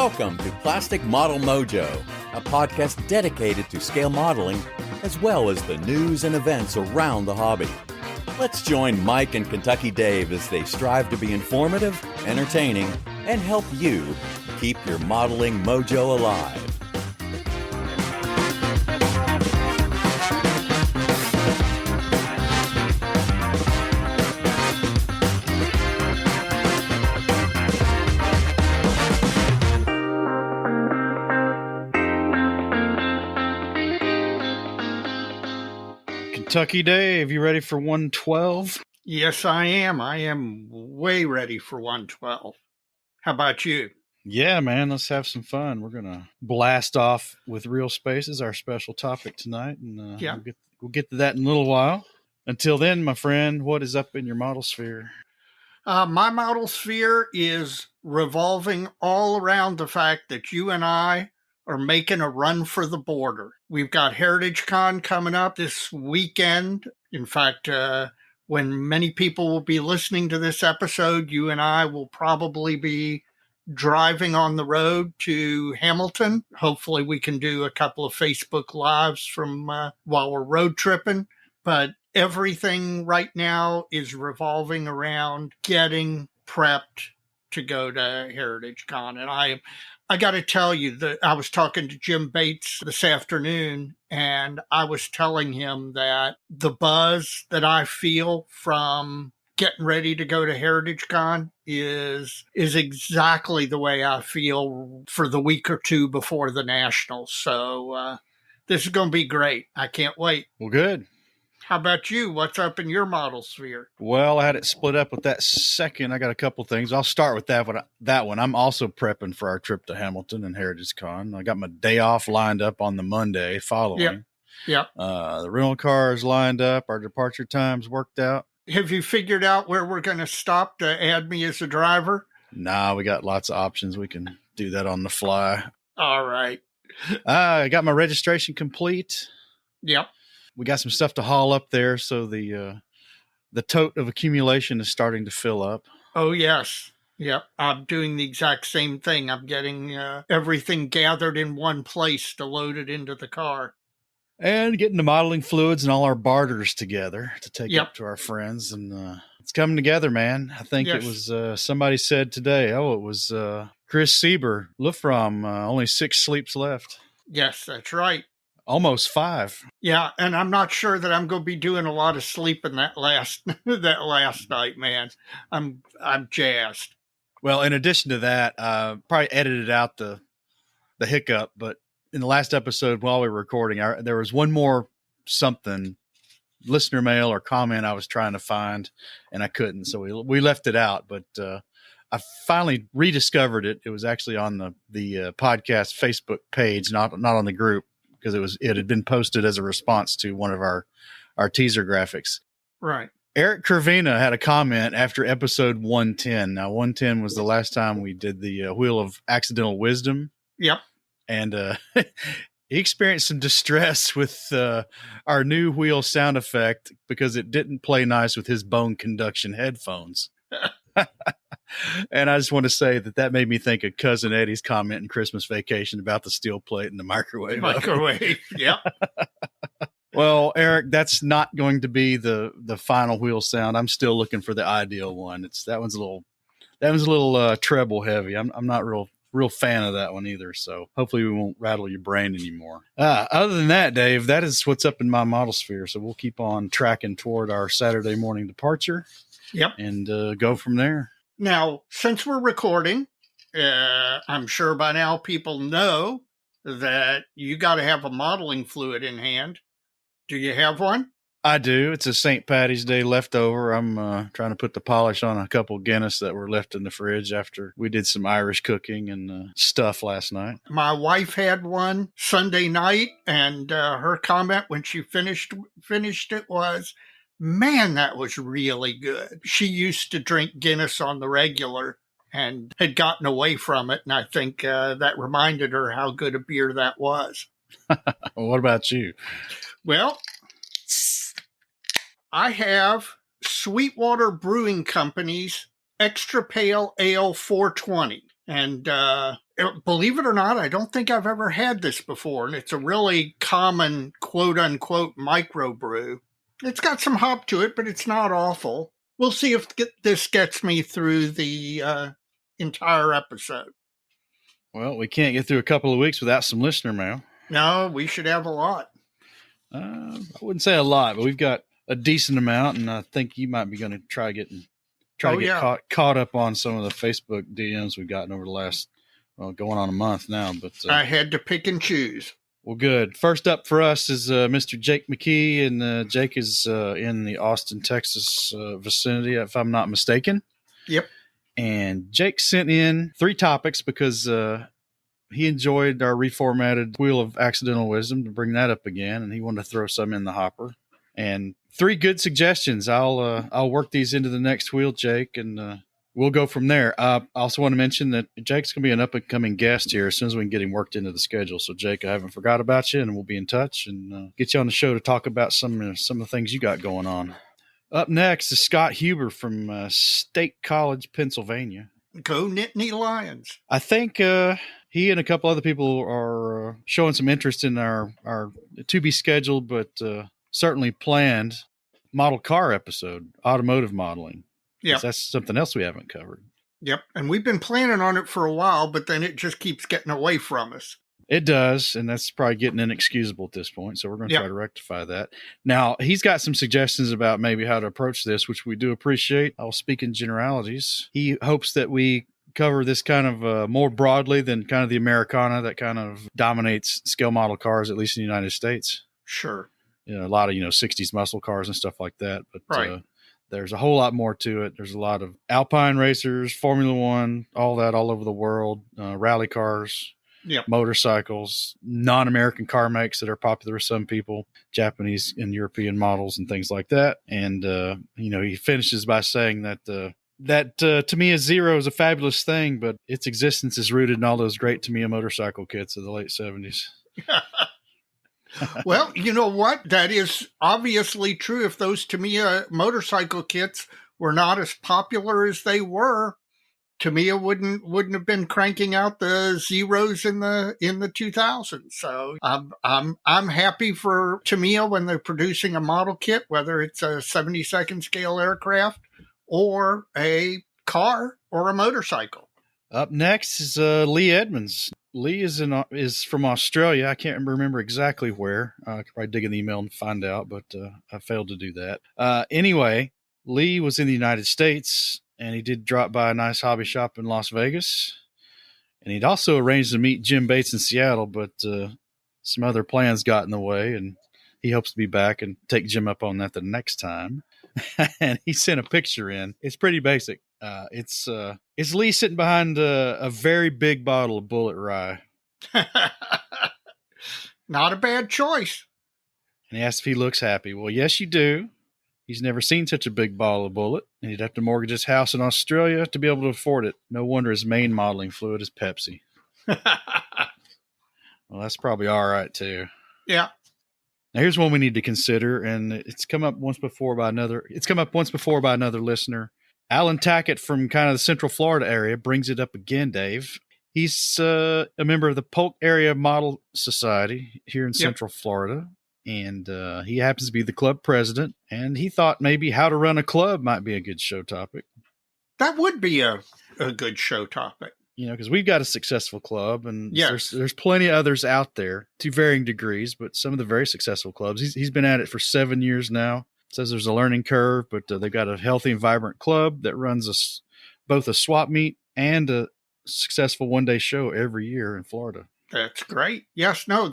Welcome to Plastic Model Mojo, a podcast dedicated to scale modeling, as well as the news and events around the hobby. Let's join Mike and Kentucky Dave as they strive to be informative, entertaining, and help you keep your modeling mojo alive. Kentucky Dave, you ready for 112? Yes, I am. I am way ready for 112. How about you? Yeah, man, let's have some fun. We're going to blast off with real spaces, our special topic tonight, and we'll get to that in a little while. Until then, my friend, what is up in your model sphere? My model sphere is revolving all around the fact that you and I are making a run for the border. We've got Heritage Con coming up this weekend. In fact, when many people will be listening to this episode, you and I will probably be driving on the road to Hamilton. Hopefully we can do a couple of Facebook Lives from while we're road tripping. But everything right now is revolving around getting prepped to go to Heritage Con. And I got to tell you that I was talking to Jim Bates this afternoon, and I was telling him that the buzz that I feel from getting ready to go to Heritage Con is exactly the way I feel for the week or two before the Nationals. So this is going to be great. I can't wait. Well, good. How about you? What's up in your model sphere? Well, I had it split up with that second. I got a couple things. I'll start with that one. I'm also prepping for our trip to Hamilton and Heritage Con. I got my day off lined up on the Monday following. Yep. The rental car is lined up. Our departure time's worked out. Have you figured out where we're going to stop to add me as a driver? Nah, we got lots of options. We can do that on the fly. All right. I got my registration complete. Yep. We got some stuff to haul up there, so the tote of accumulation is starting to fill up. Oh, yes. Yep. I'm doing the exact same thing. I'm getting everything gathered in one place to load it into the car. And getting the modeling fluids and all our barters together to take up to our friends. And it's coming together, man. I think it was somebody said today, it was Chris Sieber, Lufram, only 6 sleeps left. Yes, that's right. Almost 5. Yeah, and I'm not sure that I'm going to be doing a lot of sleeping that last night, man. I'm jazzed. Well, in addition to that, probably edited out the hiccup, but in the last episode while we were recording, there was one more something, listener mail or comment I was trying to find, and I couldn't, so we left it out. But I finally rediscovered it. It was actually on the podcast Facebook page, not on the group, because it had been posted as a response to one of our teaser graphics. Right. Eric Kervina had a comment after episode 110. Now, 110 was the last time we did the Wheel of Accidental Wisdom. Yep. And he experienced some distress with our new wheel sound effect because it didn't play nice with his bone conduction headphones. And I just want to say that made me think of Cousin Eddie's comment in Christmas Vacation about the steel plate and the microwave. Yeah. Well, Eric, that's not going to be the final wheel sound. I'm still looking for the ideal one. That one's a little treble heavy. I'm not real fan of that one either. So hopefully we won't rattle your brain anymore. Other than that, Dave, that is what's up in my model sphere. So we'll keep on tracking toward our Saturday morning departure. Yep. And go from there. Now, since we're recording, I'm sure by now people know that you got to have a modeling fluid in hand. Do you have one? I do. It's a St. Patty's Day leftover. I'm trying to put the polish on a couple Guinness that were left in the fridge after we did some Irish cooking and stuff last night. My wife had one Sunday night, and her comment when she finished it was, "Man, that was really good." She used to drink Guinness on the regular and had gotten away from it, and I think that reminded her how good a beer that was. What about you? Well, I have Sweetwater Brewing Company's Extra Pale Ale 420. And Believe it or not, I don't think I've ever had this before, and it's a really common quote-unquote microbrew. It's got some hop to it, but it's not awful. We'll see if this gets me through the entire episode. Well, we can't get through a couple of weeks without some listener mail. No, we should have a lot. I wouldn't say a lot, but we've got a decent amount, and I think you might be going to try to get caught up on some of the Facebook DMs we've gotten over the last, going on a month now. But I had to pick and choose. Well, good. First up for us is Mr. Jake McKee, and Jake is in the Austin, Texas vicinity, if I'm not mistaken. Yep. And Jake sent in 3 topics because he enjoyed our reformatted Wheel of Accidental Wisdom, to bring that up again, and he wanted to throw some in the hopper. And 3 good suggestions. I'll work these into the next wheel, Jake, and we'll go from there. I also want to mention that Jake's going to be an up-and-coming guest here as soon as we can get him worked into the schedule. So, Jake, I haven't forgot about you, and we'll be in touch and get you on the show to talk about some of the things you got going on. Up next is Scott Huber from State College, Pennsylvania. Go Nittany Lions. I think he and a couple other people are showing some interest in our to-be-scheduled but certainly planned model car episode, automotive modeling. Yeah, that's something else we haven't covered. Yep, and we've been planning on it for a while, but then it just keeps getting away from us. It does, and that's probably getting inexcusable at this point, so we're going to try to rectify that. Now, he's got some suggestions about maybe how to approach this, which we do appreciate. I'll speak in generalities. He hopes that we cover this kind of more broadly than kind of the Americana that kind of dominates scale model cars, at least in the United States. Sure. A lot of 60s muscle cars and stuff like that, but right. There's a whole lot more to it. There's a lot of Alpine racers, Formula One, all that all over the world, rally cars, motorcycles, non-American car makes that are popular with some people, Japanese and European models and things like that. And, he finishes by saying that Tamiya Zero is a fabulous thing, but its existence is rooted in all those great Tamiya motorcycle kits of the late 70s. Well, you know what? That is obviously true. If those Tamiya motorcycle kits were not as popular as they were, Tamiya wouldn't have been cranking out the Zeros in the 2000s. So I'm happy for Tamiya when they're producing a model kit, whether it's a 72nd scale aircraft or a car or a motorcycle. Up next is Lee Edmonds. Lee is from Australia. I can't remember exactly where. I could probably dig in the email and find out, but I failed to do that. Anyway, Lee was in the United States, and he did drop by a nice hobby shop in Las Vegas. And he'd also arranged to meet Jim Bates in Seattle, but some other plans got in the way, and he hopes to be back and take Jim up on that the next time. And he sent a picture in. It's pretty basic. It's Lee sitting behind a very big bottle of Bullet Rye. Not a bad choice. And he asks if he looks happy. Well, yes, you do. He's never seen such a big bottle of Bullet, and he'd have to mortgage his house in Australia to be able to afford it. No wonder his main modeling fluid is Pepsi. Well, that's probably all right, too. Yeah. Now, here's one we need to consider, and it's come up once before by another listener. Alan Tackett from kind of the Central Florida area brings it up again, Dave. He's a member of the Polk Area Model Society here in Central Florida, and he happens to be the club president, and he thought maybe how to run a club might be a good show topic. That would be a good show topic. Because we've got a successful club, and there's plenty of others out there to varying degrees, but some of the very successful clubs. He's been at it for 7 years now. Says there's a learning curve, but they've got a healthy and vibrant club that runs both a swap meet and a successful one-day show every year in Florida. That's great. Yes, no,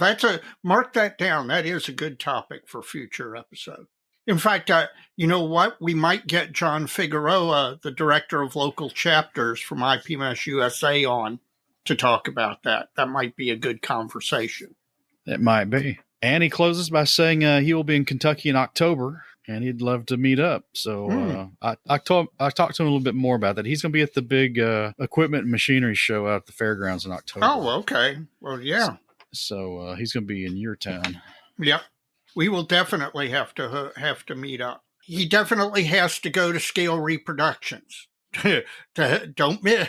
mark that down. That is a good topic for future episode. In fact, you know what? We might get John Figueroa, the director of local chapters from IPMS USA, on to talk about that. That might be a good conversation. It might be. And he closes by saying he will be in Kentucky in October, and he'd love to meet up. So I talked to him a little bit more about that. He's going to be at the big equipment and machinery show out at the fairgrounds in October. Oh, okay. Well, yeah. So he's going to be in your town. Yep. We will definitely have to meet up. He definitely has to go to Scale Reproductions don't miss,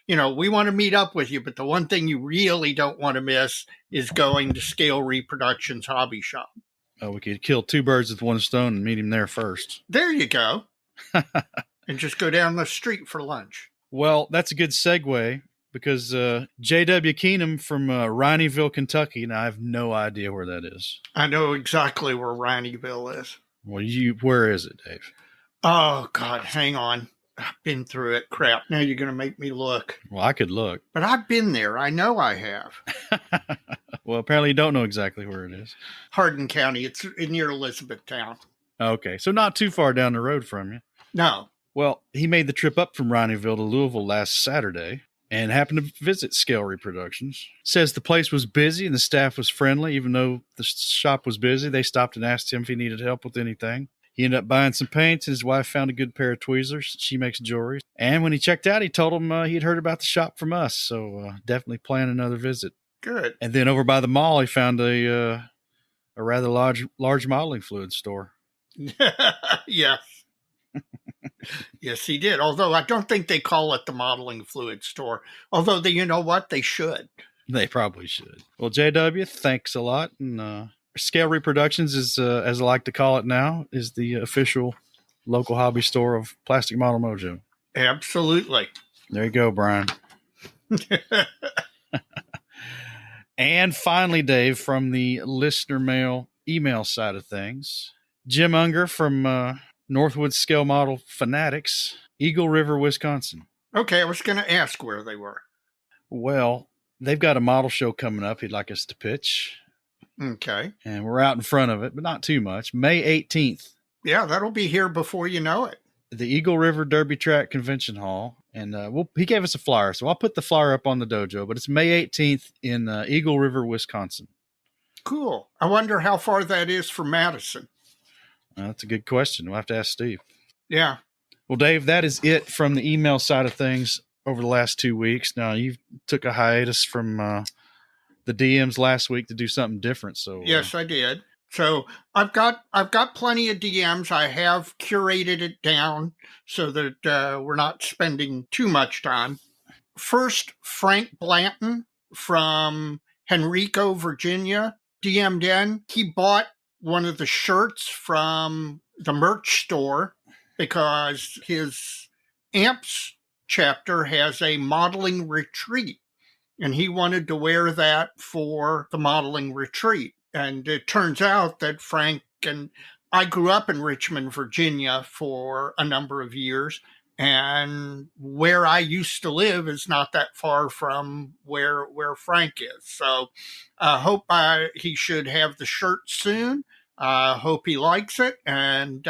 we want to meet up with you, but the one thing you really don't want to miss is going to Scale Reproductions Hobby Shop. Oh, we could kill two birds with one stone and meet him there first. There you go. And just go down the street for lunch. Well, that's a good segue because J.W. Keenum from Rineyville, Kentucky, and I have no idea where that is. I know exactly where Rineyville is. Well, where is it, Dave? Oh, God, hang on. I've been through it. Crap. Now you're going to make me look. Well, I could look. But I've been there. I know I have. Well, apparently you don't know exactly where it is. Hardin County. It's near Elizabethtown. Okay, so not too far down the road from you. No. Well, he made the trip up from Rineyville to Louisville last Saturday and happened to visit Scale Reproductions. Says the place was busy and the staff was friendly. Even though the shop was busy, they stopped and asked him if he needed help with anything. He ended up buying some paints, and his wife found a good pair of tweezers. She makes jewelry. And when he checked out, he told him he'd heard about the shop from us, so definitely plan another visit. Good. And then over by the mall, he found a rather large modeling fluid store. Yes. Yes, he did. Although I don't think they call it the modeling fluid store. Although, you know what? They should. They probably should. Well, JW, thanks a lot. And Scale Reproductions is, as I like to call it now, is the official local hobby store of Plastic Model Mojo. Absolutely. There you go, Brian. And finally, Dave, from the listener mail email side of things, Jim Unger from Northwood Scale Model Fanatics, Eagle River, Wisconsin. Okay, I was going to ask where they were. Well, they've got a model show coming up he'd like us to pitch. Okay. And we're out in front of it, but not too much. May 18th. Yeah, that'll be here before you know it. The Eagle River Derby Track Convention Hall. And he gave us a flyer, so I'll put the flyer up on the dojo. But it's May 18th in Eagle River, Wisconsin. Cool. I wonder how far that is from Madison. That's a good question. We'll have to ask Steve. Yeah. Well, Dave, that is it from the email side of things over the last 2 weeks. Now, you took a hiatus from the DMs last week to do something different. So yes, I did. So I've got plenty of DMs. I have curated it down so that we're not spending too much time. First, Frank Blanton from Henrico, Virginia, DM'd in. He bought one of the shirts from the merch store because his amps chapter has a modeling retreat, and he wanted to wear that for the modeling retreat. And it turns out that Frank and I grew up in Richmond, Virginia for a number of years, and where I used to live is not that far from where Frank is. So I hope he should have the shirt soon. I hope he likes it. And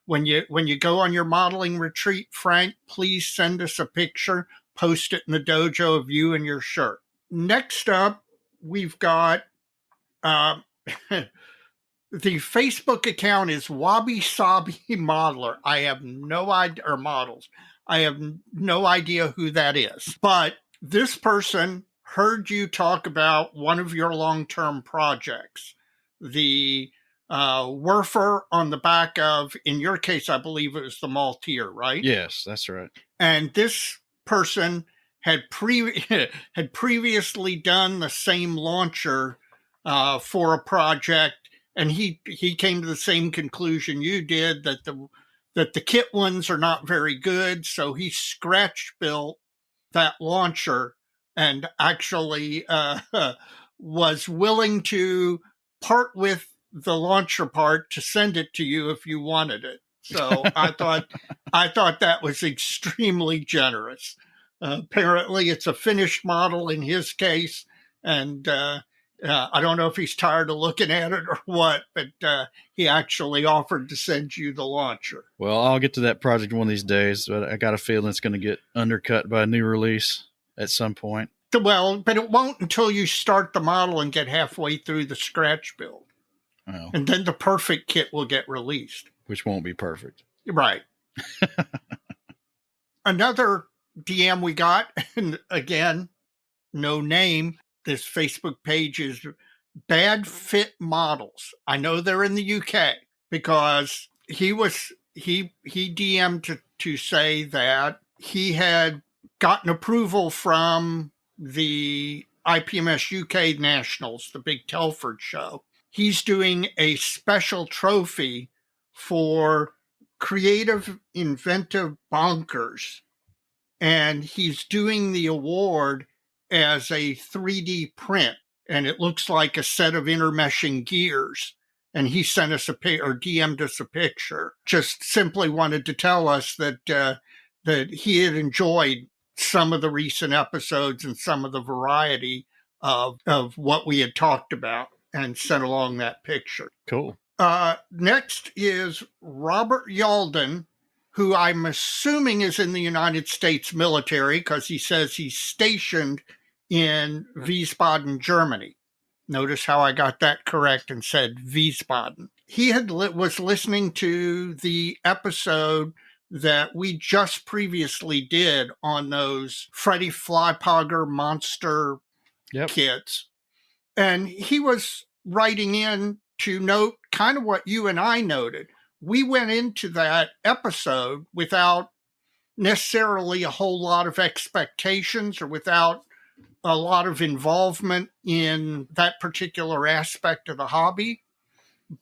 when you go on your modeling retreat, Frank, please send us a picture, post it in the dojo of you and your shirt. Next up, we've got the Facebook account is Wabi Sabi Modeler. I have no idea, or models. I have no idea who that is. But this person heard you talk about one of your long-term projects, the Werfer on the back of, in your case, I believe it was the Maltier, right? Yes, that's right. And this person had previously done the same launcher for a project, and he came to the same conclusion you did, that the kit ones are not very good, so he scratch built that launcher and actually was willing to part with the launcher part to send it to you if you wanted it. So I thought that was extremely generous. Apparently it's a finished model in his case, and I don't know if he's tired of looking at it or what, but he actually offered to send you the launcher. Well, I'll get to that project one of these days, but I got a feeling it's going to get undercut by a new release at some point. Well, but it won't until you start the model and get halfway through the scratch build. Oh. And then the perfect kit will get released. Which won't be perfect. Right. Another DM we got, and again, no name. This Facebook page is Bad Fit Models. I know they're in the UK because he DM'd to say that he had gotten approval from the IPMS UK Nationals, the big Telford show. He's doing a special trophy for creative, inventive bonkers. And he's doing the award as a 3D print. And it looks like a set of intermeshing gears. And he sent us or DM'd us a picture. Just simply wanted to tell us that that he had enjoyed some of the recent episodes and some of the variety of what we had talked about, and sent along that picture. Cool. Next is Robert Yalden, who I'm assuming is in the United States military, because he says he's stationed in Wiesbaden, Germany. Notice how I got that correct and said Wiesbaden. He was listening to the episode that we just previously did on those Freddy Flypogger monster kits. And he was writing in to note kind of what you and I noted. We went into that episode without necessarily a whole lot of expectations or without a lot of involvement in that particular aspect of the hobby.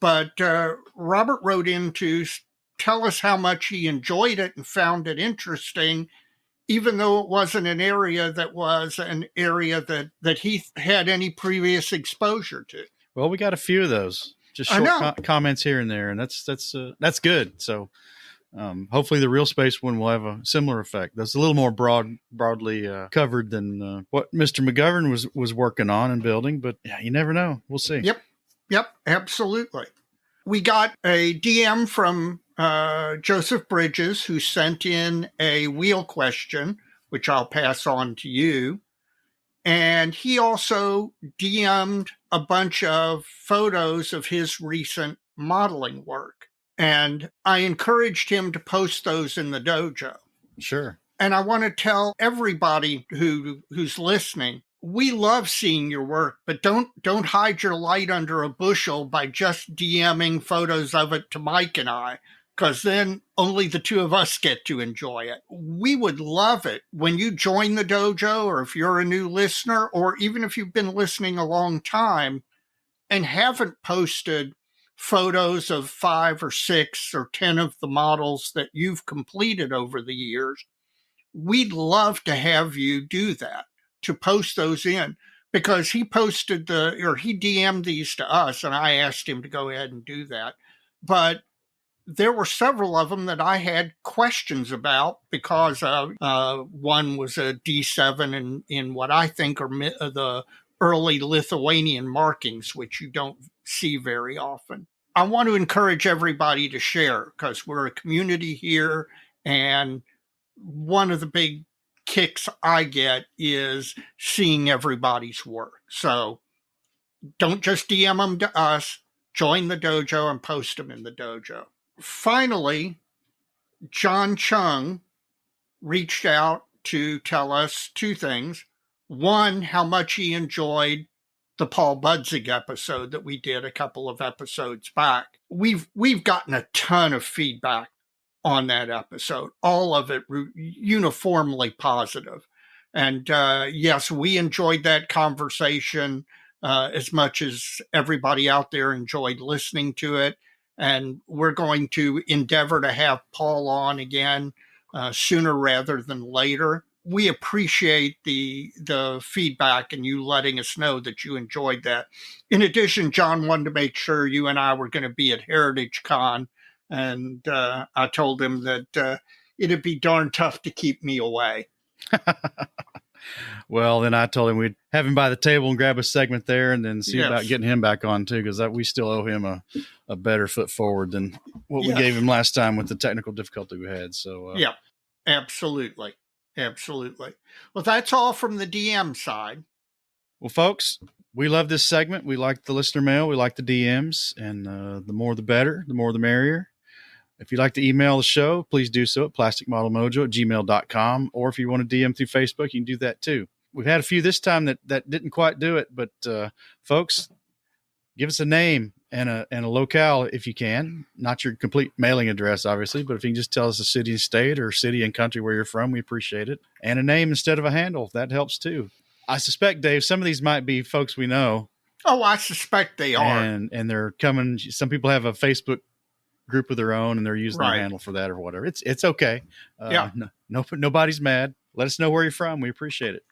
But Robert wrote in to tell us how much he enjoyed it and found it interesting, even though it wasn't an area that he had any previous exposure to. Well, we got a few of those, just short comments here and there, and that's good. So hopefully the real space one will have a similar effect. That's a little more broadly covered than what Mr. McGovern was working on and building, but yeah, you never know. We'll see. Yep, absolutely. We got a DM from Joseph Bridges, who sent in a wheel question, which I'll pass on to you. And he also DM'd a bunch of photos of his recent modeling work. And I encouraged him to post those in the dojo. Sure. And I want to tell everybody who's listening, we love seeing your work, but don't hide your light under a bushel by just DMing photos of it to Mike and I, because then only the two of us get to enjoy it. We would love it when you join the dojo, or if you're a new listener, or even if you've been listening a long time and haven't posted photos of 5 or 6 or 10 of the models that you've completed over the years. We'd love to have you do that, to post those in, because he DM'd these to us, and I asked him to go ahead and do that. But there were several of them that I had questions about, because one was a D7 in what I think are the early Lithuanian markings, which you don't see very often. I want to encourage everybody to share, because we're a community here, and one of the big kicks I get is seeing everybody's work. So don't just DM them to us, join the dojo and post them in the dojo. Finally, John Chung reached out to tell us 2 things. One, how much he enjoyed the Paul Budzig episode that we did a couple of episodes back. We've gotten a ton of feedback on that episode, all of it uniformly positive. And yes, we enjoyed that conversation as much as everybody out there enjoyed listening to it. And we're going to endeavor to have Paul on again sooner rather than later. We appreciate the feedback and you letting us know that you enjoyed that. In addition, John wanted to make sure you and I were going to be at Heritage Con, and I told him that it'd be darn tough to keep me away. Well, then I told him we'd have him by the table and grab a segment there, and then see about getting him back on too, because we still owe him a better foot forward than what we gave him last time with the technical difficulty we had. So yeah, absolutely. Well, that's all from the DM side. Well, folks, we love this segment. We like the listener mail. We like the DMs, and the more the better, the more the merrier. If you'd like to email the show, please do so at plasticmodelmojo@gmail.com. Or if you want to DM through Facebook, you can do that too. We've had a few this time that didn't quite do it, but folks, give us a name, and a locale if you can. Not your complete mailing address, obviously, but if you can just tell us the city and state or city and country where you're from, we appreciate it. And a name instead of a handle. That helps too. I suspect, Dave, some of these might be folks we know. Oh, I suspect they are. And they're coming. Some people have a Facebook group of their own and they're using their handle for that or whatever. It's okay. Yeah. Nobody's mad. Let us know where you're from. We appreciate it.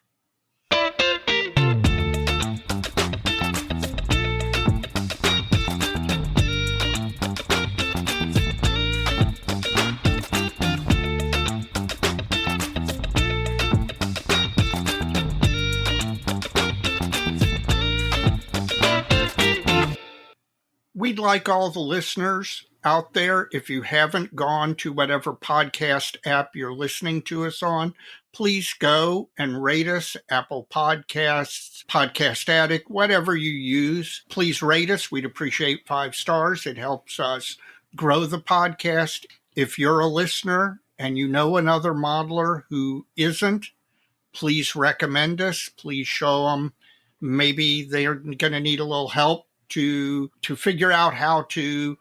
We'd like all the listeners out there, if you haven't gone to whatever podcast app you're listening to us on, please go and rate us. Apple Podcasts, Podcast Addict, whatever you use. Please rate us. We'd appreciate 5 stars. It helps us grow the podcast. If you're a listener and you know another modeler who isn't, please recommend us. Please show them maybe they're going to need a little help to figure out how to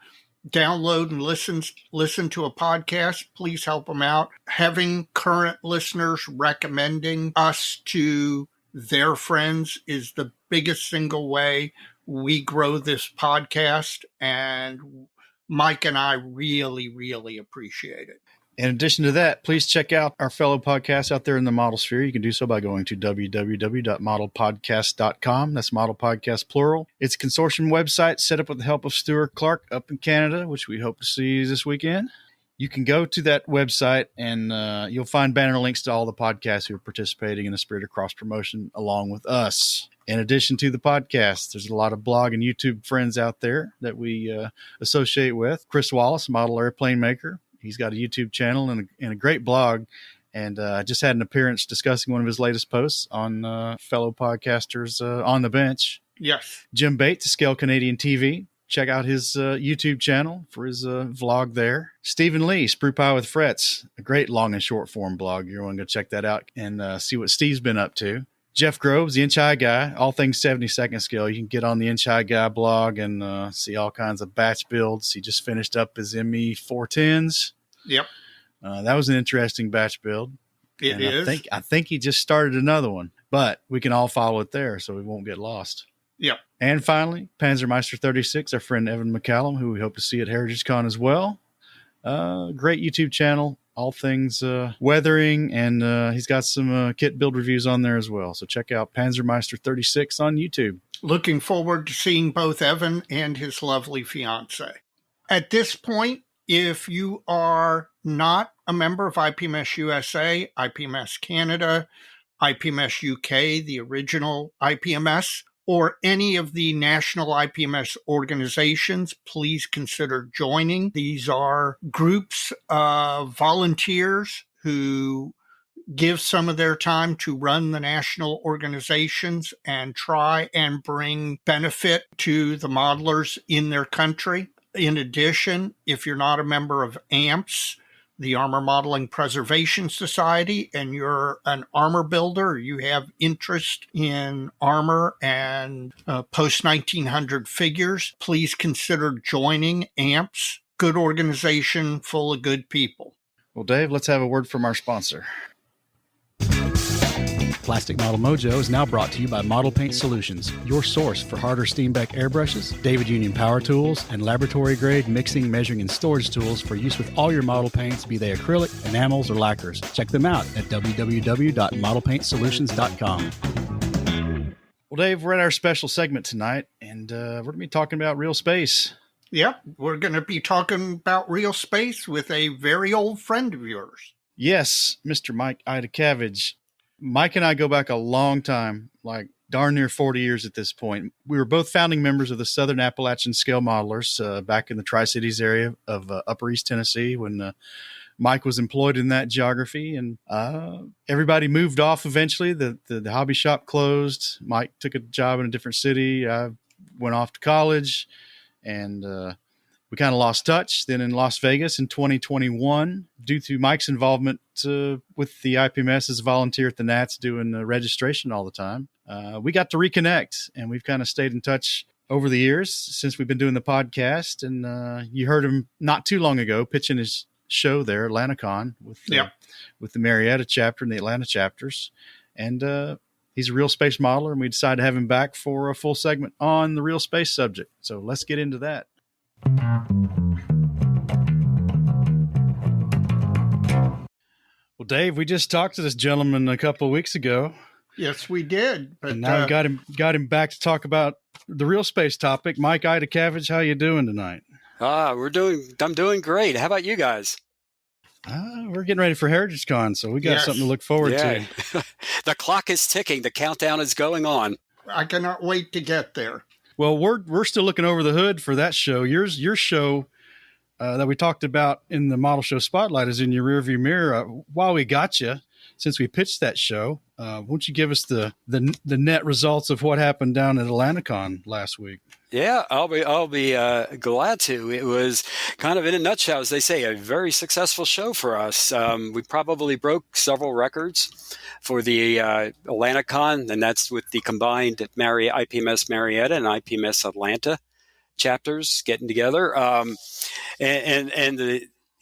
download and listen to a podcast. Please help them out. Having current listeners recommending us to their friends is the biggest single way we grow this podcast, and Mike and I really, really appreciate it. In addition to that, please check out our fellow podcasts out there in the model sphere. You can do so by going to www.modelpodcast.com. That's Model Podcast plural. It's a consortium website set up with the help of Stuart Clark up in Canada, which we hope to see this weekend. You can go to that website and you'll find banner links to all the podcasts who are participating in the spirit of cross-promotion along with us. In addition to the podcast, there's a lot of blog and YouTube friends out there that we associate with. Chris Wallace, model airplane maker. He's got a YouTube channel and a great blog, and just had an appearance discussing one of his latest posts on fellow podcasters on the bench. Yes. Jim Bates, Scale Canadian TV. Check out his YouTube channel for his vlog there. Stephen Lee, Sprue Pie with Frets, a great long and short form blog. You're going to go check that out and see what Steve's been up to. Jeff Groves, the Inch High Guy, all things 72nd scale. You can get on the Inch High Guy blog and see all kinds of batch builds. He just finished up his ME 410s. Yep. That was an interesting batch build. It is. I think he just started another one, but we can all follow it there so we won't get lost. Yep. And finally, Panzermeister 36, our friend Evan McCallum, who we hope to see at Heritage Con as well. Great YouTube channel, all things weathering, and he's got some kit build reviews on there as well. So check out Panzermeister 36 on YouTube. Looking forward to seeing both Evan and his lovely fiance. At this point, if you are not a member of IPMS USA, IPMS Canada, IPMS UK, the original IPMS, or any of the national IPMS organizations, please consider joining. These are groups of volunteers who give some of their time to run the national organizations and try and bring benefit to the modelers in their country. In addition, if you're not a member of AMPS, the Armor Modeling Preservation Society, and you're an armor builder, or you have interest in armor and post-1900 figures, please consider joining AMPS. Good organization full of good people. Well, Dave, let's have a word from our sponsor. Plastic Model Mojo is now brought to you by Model Paint Solutions, your source for Harder Steenbeck Airbrushes, David Union Power Tools, and laboratory-grade mixing, measuring, and storage tools for use with all your model paints, be they acrylic, enamels, or lacquers. Check them out at www.modelpaintsolutions.com. Well, Dave, we're at our special segment tonight, and we're going to be talking about real space. Yep, we're going to be talking about real space with a very old friend of yours. Yes, Mr. Mike Idacavage. Mike and I go back a long time, like darn near 40 years at this point. We were both founding members of the Southern Appalachian Scale Modelers back in the Tri-Cities area of Upper East Tennessee when Mike was employed in that geography. And everybody moved off eventually. The hobby shop closed. Mike took a job in a different city. I went off to college, and we kind of lost touch. Then in Las Vegas in 2021, due to Mike's involvement with the IPMS as a volunteer at the Nats doing registration all the time, we got to reconnect, and we've kind of stayed in touch over the years since we've been doing the podcast. And you heard him not too long ago pitching his show there, AtlantaCon, with the Marietta chapter and the Atlanta chapters. And he's a real space modeler, and we decided to have him back for a full segment on the real space subject. So let's get into that. Well, Dave, we just talked to this gentleman a couple of weeks ago. Yes, we did. But and now we got him back to talk about the real space topic. Mike Idacavage, how you doing tonight? I'm doing great. How about you guys? We're getting ready for Heritage Con, so we got something to look forward to. The clock is ticking. The countdown is going on. I cannot wait to get there. Well, we're still looking over the hood for that show. Your show that we talked about in the Model Show Spotlight is in your rearview mirror. While we got you, since we pitched that show, won't you give us the net results of what happened down at AtlantaCon last week? Yeah, I'll be glad to. It was kind of, in a nutshell, as they say, a very successful show for us. We probably broke several records for the AtlantaCon, and that's with the combined IPMS Marietta and IPMS Atlanta chapters getting together.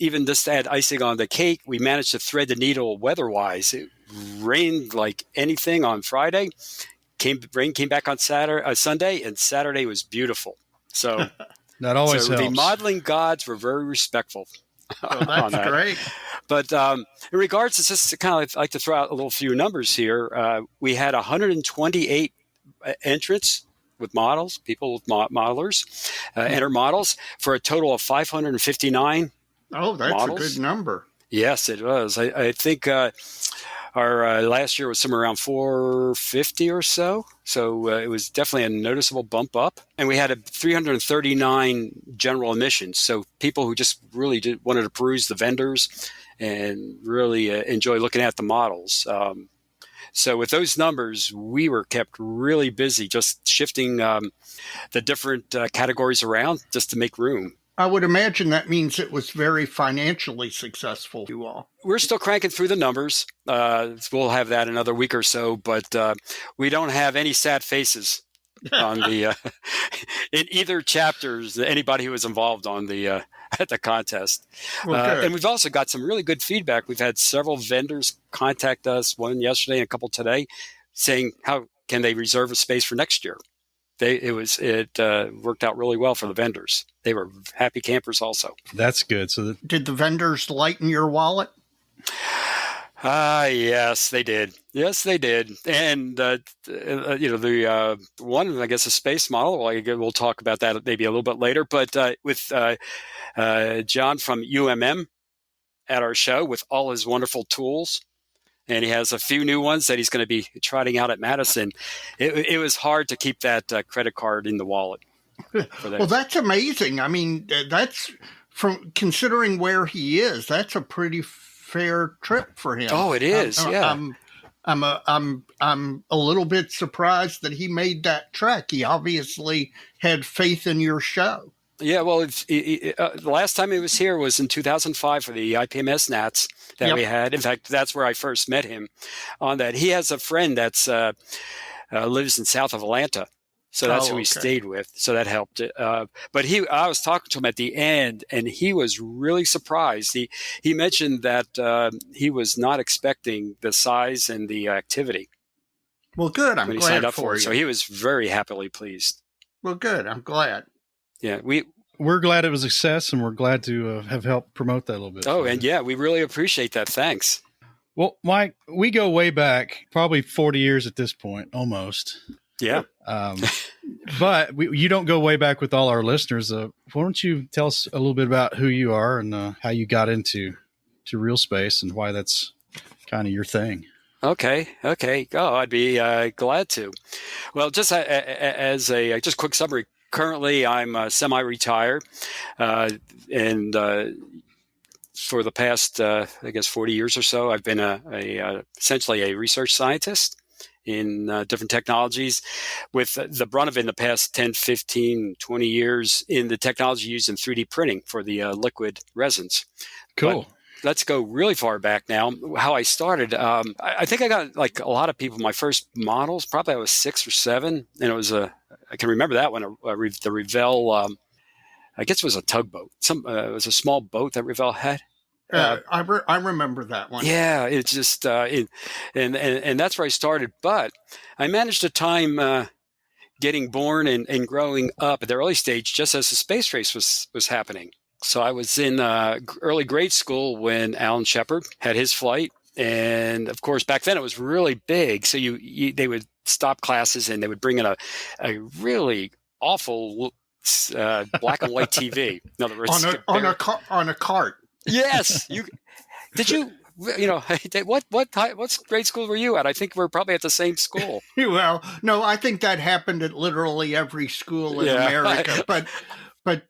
Even just to add icing on the cake, we managed to thread the needle weather-wise. It rained like anything on Friday. Rain came back on Sunday, and Saturday was beautiful. So that always helps. The modeling gods were very respectful. Well, that's great. But in regards to just kind of like to throw out a little few numbers here, we had 128 entrants with models, people with modelers, enter models for a total of 559. Oh, that's models. A good number. Yes, it was. I think our last year was somewhere around 450 or so. So it was definitely a noticeable bump up. And we had 339 general admissions. So people who just really wanted to peruse the vendors and really enjoy looking at the models. So with those numbers, we were kept really busy just shifting the different categories around just to make room. I would imagine that means it was very financially successful, you all. We're still cranking through the numbers. We'll have that another week or so, but we don't have any sad faces on the in either chapters. Anybody who was involved on the at the contest, and we've also got some really good feedback. We've had several vendors contact us, one yesterday and a couple today, saying how can they reserve a space for next year. It worked out really well for the vendors. They were happy campers also. That's good. So did the vendors lighten your wallet? Yes, they did. Yes, they did. And the one, I guess, a space model. We'll talk about that maybe a little bit later. But with John from UMM at our show with all his wonderful tools. And he has a few new ones that he's going to be trotting out at Madison. It was hard to keep that credit card in the wallet. Well, that's amazing. I mean, that's from considering where he is. That's a pretty fair trip for him. Oh, it is. Yeah. I'm a little bit surprised that he made that trek. He obviously had faith in your show. Yeah, well, the last time he was here was in 2005 for the IPMS Nats that we had. In fact, that's where I first met him on that. He has a friend that's lives in south of Atlanta, so that's who he stayed with. So that helped. But I was talking to him at the end, and he was really surprised. He mentioned that he was not expecting the size and the activity. Well, good. I'm glad for you. So he was very happily pleased. Well, good. I'm glad. Yeah, we're glad it was a success, and we're glad to have helped promote that a little bit. Oh, and we really appreciate that. Thanks. Well, Mike, we go way back, probably 40 years at this point, almost. Yeah. But you don't go way back with all our listeners. Why don't you tell us a little bit about who you are and how you got into real space and why that's kind of your thing? Okay. Oh, I'd be glad to. Well, just as a just quick summary. Currently, I'm semi-retired, and for the past, 40 years or so, I've been essentially a research scientist in different technologies, with the brunt of it in the past 10, 15, 20 years in the technology used in 3D printing for the liquid resins. Cool. But let's go really far back now. How I started, I think I got, like a lot of people, my first models, probably I was 6 or 7, and it was a I can remember that one. The Revell, I guess it was a tugboat. It was a small boat that Revell had. I remember that one. Yeah, it's just and that's where I started. But I managed to time getting born and growing up at the early stage, just as the space race was happening. So I was in early grade school when Alan Shepard had his flight, and of course back then it was really big. So they would stop classes and they would bring in a really awful black and white TV. In other words, on a cart. Yes, did you. What grade school were you at? I think we're probably at the same school. Well, no, I think that happened at literally every school in America. But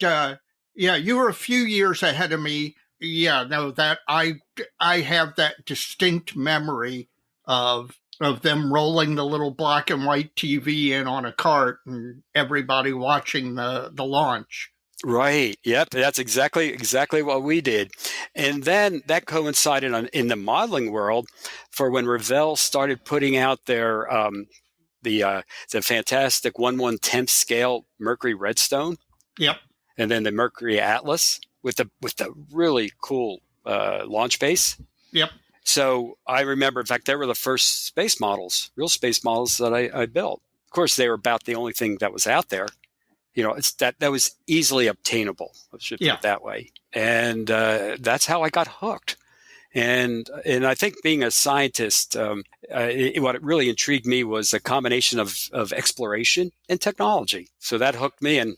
yeah, you were a few years ahead of me. Yeah, no, that I have that distinct memory of them rolling the little black and white TV in on a cart and everybody watching the launch. Right. Yep. That's exactly what we did. And then that coincided in the modeling world for when Revell started putting out their the fantastic 1/110th scale Mercury Redstone. Yep. And then the Mercury Atlas with the really cool launch base. Yep. So I remember, in fact, they were the first space models, real space models that I built. Of course, they were about the only thing that was out there. It's that was easily obtainable. I should put it that way. And that's how I got hooked. And I think being a scientist, what really intrigued me was a combination of exploration and technology. So that hooked me, and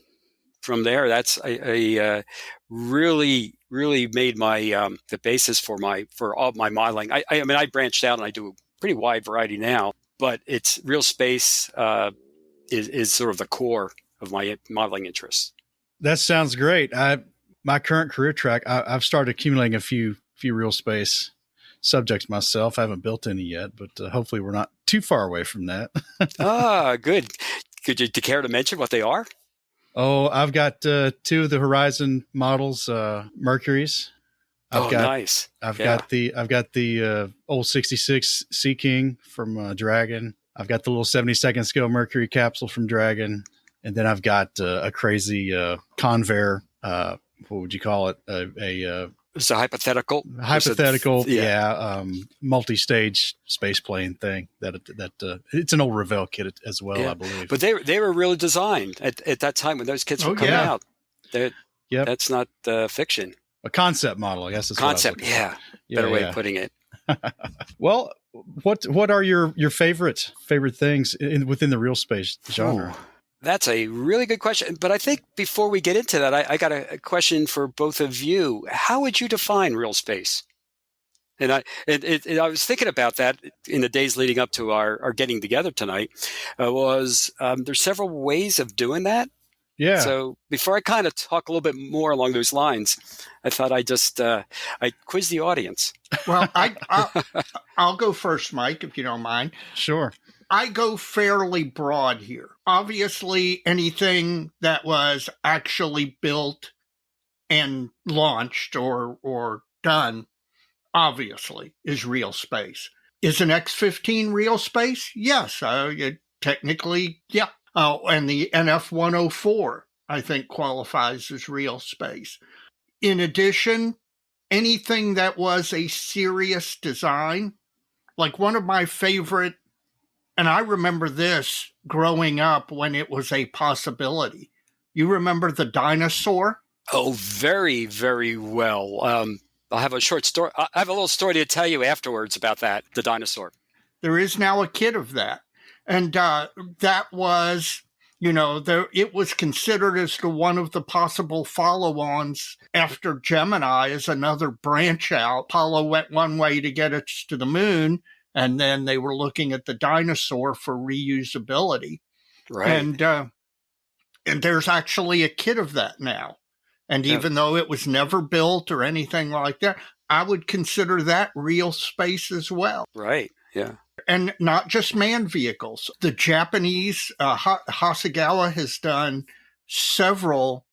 from there, that's a really made my the basis for all my modeling. I mean, I branched out and I do a pretty wide variety now, but it's real space is sort of the core of my modeling interests. That sounds great. My current career track, I've started accumulating a few real space subjects myself. I haven't built any yet, but hopefully we're not too far away from that. Good. Could you care to mention what they are? Oh, I've got two of the Horizon models, Mercuries. Nice. I've got the old 66 Sea King from Dragon. I've got the little 72nd scale Mercury capsule from Dragon. And then I've got a crazy Convair, what would you call it? It's a hypothetical. Multi-stage space plane thing. That it's an old Revell kit as well, I believe. But they were really designed at that time when those kits were coming out. That's not fiction. A concept model, I guess. Concept, better way of putting it. Well, what are your favorite things within the real space genre? Ooh. That's a really good question. But I think before we get into that, I got a question for both of you. How would you define real space? And I was thinking about that in the days leading up to our getting together tonight. There's several ways of doing that. Yeah. So before I kind of talk a little bit more along those lines, I thought I'd quiz the audience. Well, I'll go first, Mike, if you don't mind. Sure. I go fairly broad here. Obviously, anything that was actually built and launched or done, obviously, is real space. Is an X-15 real space? Yes. Technically, yeah. And the NF-104, I think, qualifies as real space. In addition, anything that was a serious design, like one of my favorite, and I remember this growing up when it was a possibility. You remember the dinosaur? Oh, very, very well. I'll have a short story. I have a little story to tell you afterwards about that, the dinosaur. There is now a kit of that. And that was, it was considered as to one of the possible follow-ons after Gemini as another branch out. Apollo went one way to get us to the moon, and then they were looking at the dinosaur for reusability. Right. And there's actually a kit of that now. And even though it was never built or anything like that, I would consider that real space as well. Right, yeah. And not just manned vehicles. The Japanese, Hasegawa has done several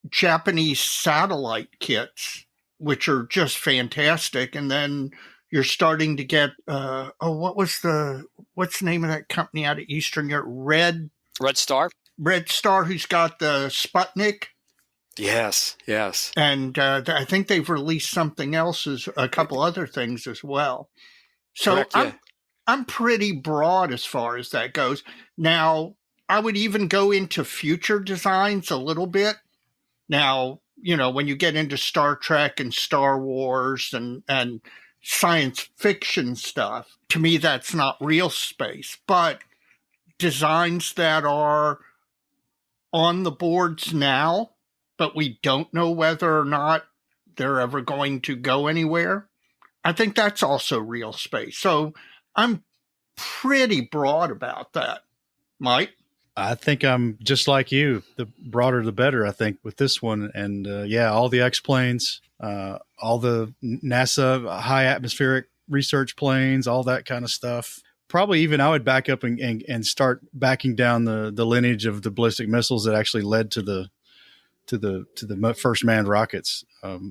Japanese satellite kits, which are just fantastic. And then you're starting to get, what's the name of that company out of Eastern Europe? Red Star? Red Star, who's got the Sputnik. Yes. And I think they've released something else, a couple other things as well. So Correct, yeah. I'm pretty broad as far as that goes. Now, I would even go into future designs a little bit. Now, when you get into Star Trek and Star Wars and science fiction stuff, to me, that's not real space. But designs that are on the boards now, but we don't know whether or not they're ever going to go anywhere, I think that's also real space. So I'm pretty broad about that. Mike? I think I'm just like you. The broader, the better, I think, with this one. And all the X-planes, all the NASA high atmospheric research planes, all that kind of stuff. Probably even I would back up and start backing down the lineage of the ballistic missiles that actually led to the first manned rockets.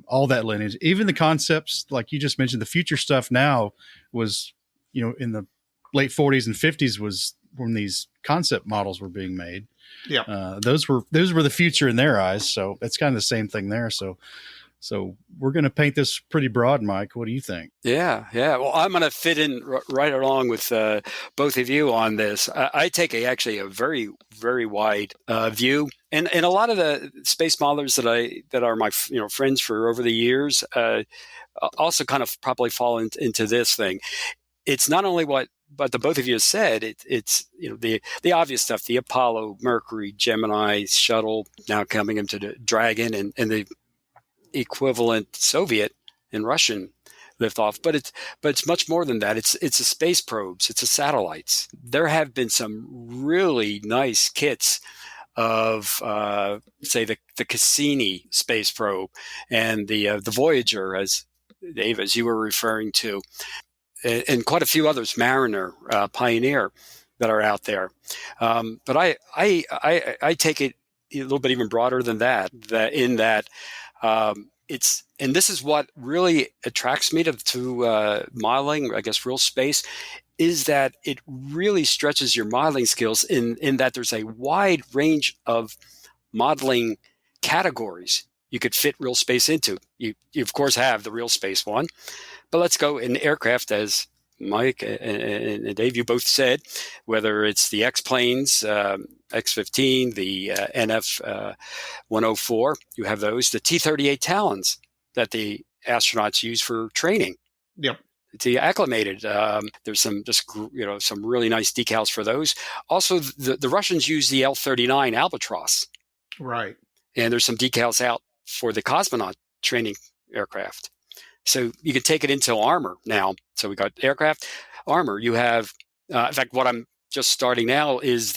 All that lineage, even the concepts like you just mentioned, the future stuff now was, in the late 40s and 50s was when these concept models were being made. Yeah. Those were the future in their eyes. So it's kind of the same thing there. So we're going to paint this pretty broad, Mike. What do you think? Yeah. Well, I'm going to fit in right along with both of you on this. I take actually a very, very wide view, and a lot of the space modelers that are my friends for over the years also kind of probably fall into this thing. It's not only what the both of you have said. It's the obvious stuff: the Apollo, Mercury, Gemini, shuttle, now coming into the Dragon, and the equivalent Soviet and Russian liftoff, but it's much more than that. It's the space probes, it's the satellites. There have been some really nice kits of say the Cassini space probe and the Voyager, as Dave, as you were referring to, and quite a few others, Mariner, Pioneer, that are out there. But I take it a little bit even broader than that. It's, and this is what really attracts me to modeling, I guess, real space, is that it really stretches your modeling skills in that there's a wide range of modeling categories you could fit real space into. You of course have the real space one, but let's go in aircraft, as Mike and Dave, you both said, whether it's the X-planes, X-15, the NF-104, you have those, the T-38 Talons that the astronauts use for training. Yep. To acclimated. There's some some really nice decals for those. Also, the Russians use the L-39 Albatross. Right. And there's some decals out for the cosmonaut training aircraft. So you can take it into armor now. So we got aircraft, armor. You have, in fact, what I'm just starting now is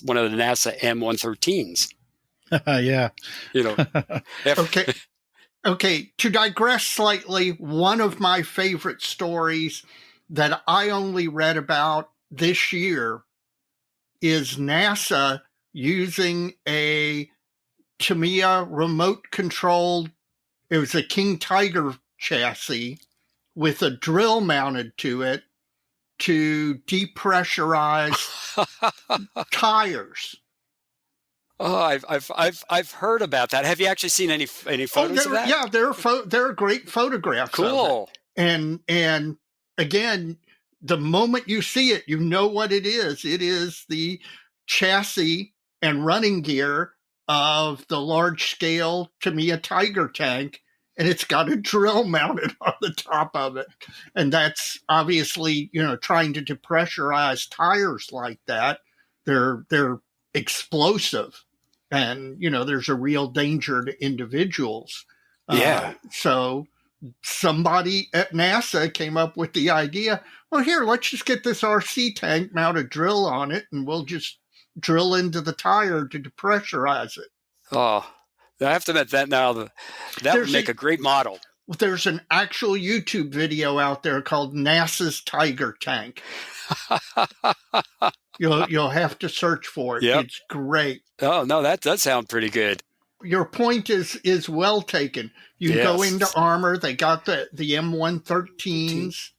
one of the NASA M113s. Yeah. Okay. To digress slightly, one of my favorite stories that I only read about this year is NASA using a Tamiya remote-controlled, it was a King Tiger chassis with a drill mounted to it to depressurize tires. Oh, I've heard about that. Have you actually seen any photos of that? Yeah, there are great photographs. Cool. Of it. And again, the moment you see it, you know what it is. It is the chassis and running gear of the large-scale Tamiya Tiger tank, and it's got a drill mounted on the top of it. And that's obviously, trying to depressurize tires like that. They're explosive, and there's a real danger to individuals. Yeah. So somebody at NASA came up with the idea, well, here, let's just get this RC tank, mount a drill on it, and we'll just drill into the tire to depressurize it. Oh, I have to admit that now, that would make a great model. There's an actual YouTube video out there called NASA's Tiger Tank. You'll have to search for it. Yep. It's great. Oh, no, that does sound pretty good. Your point is well taken. You go into armor. They got the M113s.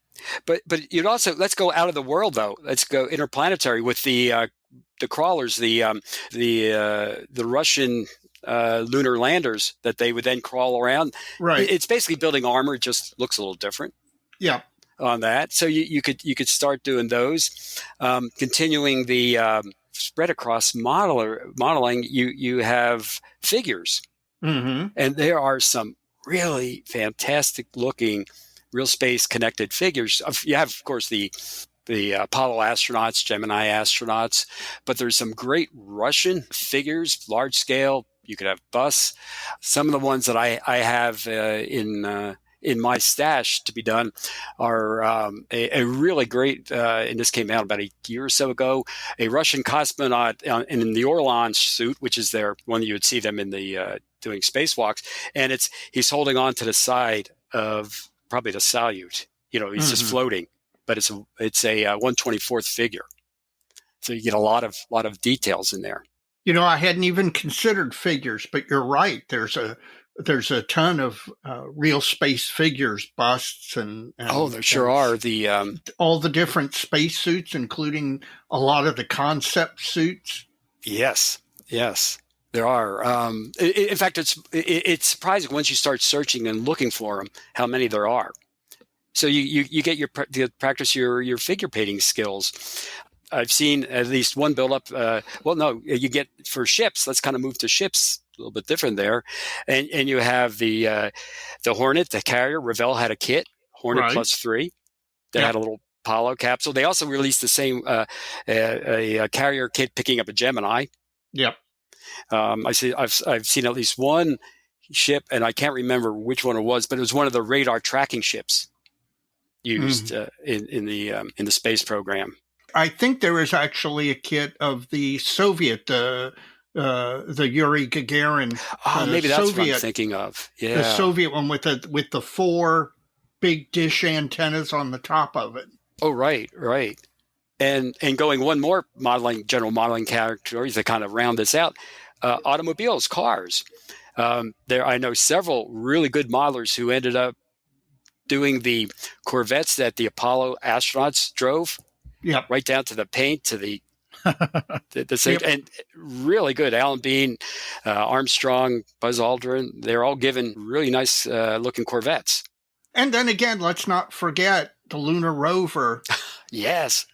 But you'd also, let's go out of the world, though. Let's go interplanetary with the crawlers, the Russian lunar landers that they would then crawl around. Right. It's basically building armor. It just looks a little different. Yeah. On that, so you could start doing those, continuing the spread across modeling. You have figures, Mm-hmm. and there are some really fantastic looking real space connected figures. You have, of course, the Apollo astronauts, Gemini astronauts, but there's some great Russian figures, large scale. You could have busts. Some of the ones that I have in my stash to be done are a really great, and this came out about a year or so ago, a Russian cosmonaut in the Orlan suit, which is their one that you would see them in the doing spacewalks, and he's holding on to the side of probably the Salyut. He's just floating, but it's a 1/24th figure, so you get a lot of details in there. I hadn't even considered figures, but you're right. There's a ton of real space figures, busts, and there sure are. All the different space suits, including a lot of the concept suits. Yes, there are. In fact, it's surprising once you start searching and looking for them how many there are. So you get to practice your figure painting skills. I've seen at least one build up. You get for ships. Let's kind of move to ships. A little bit different there, and you have the Hornet, the carrier. Revell had a kit, Hornet Right. +3, that had a little Apollo capsule. They also released the same a carrier kit picking up a Gemini. Yep. I've seen at least one ship, and I can't remember which one it was, but it was one of the radar tracking ships used in the space program. I think there is actually a kit of the Soviet. The Yuri Gagarin. Maybe that's what I'm thinking of. Yeah, the Soviet one with the 4 big dish antennas on the top of it. Oh, right. And going one more general modeling categories that kind of round this out. Automobiles, cars. I know several really good modelers who ended up doing the Corvettes that the Apollo astronauts drove. Yeah, right down to the paint, to the same, and really good. Alan Bean, Armstrong, Buzz Aldrin, they're all given really nice looking Corvettes. And then again, let's not forget the lunar rover. Yes.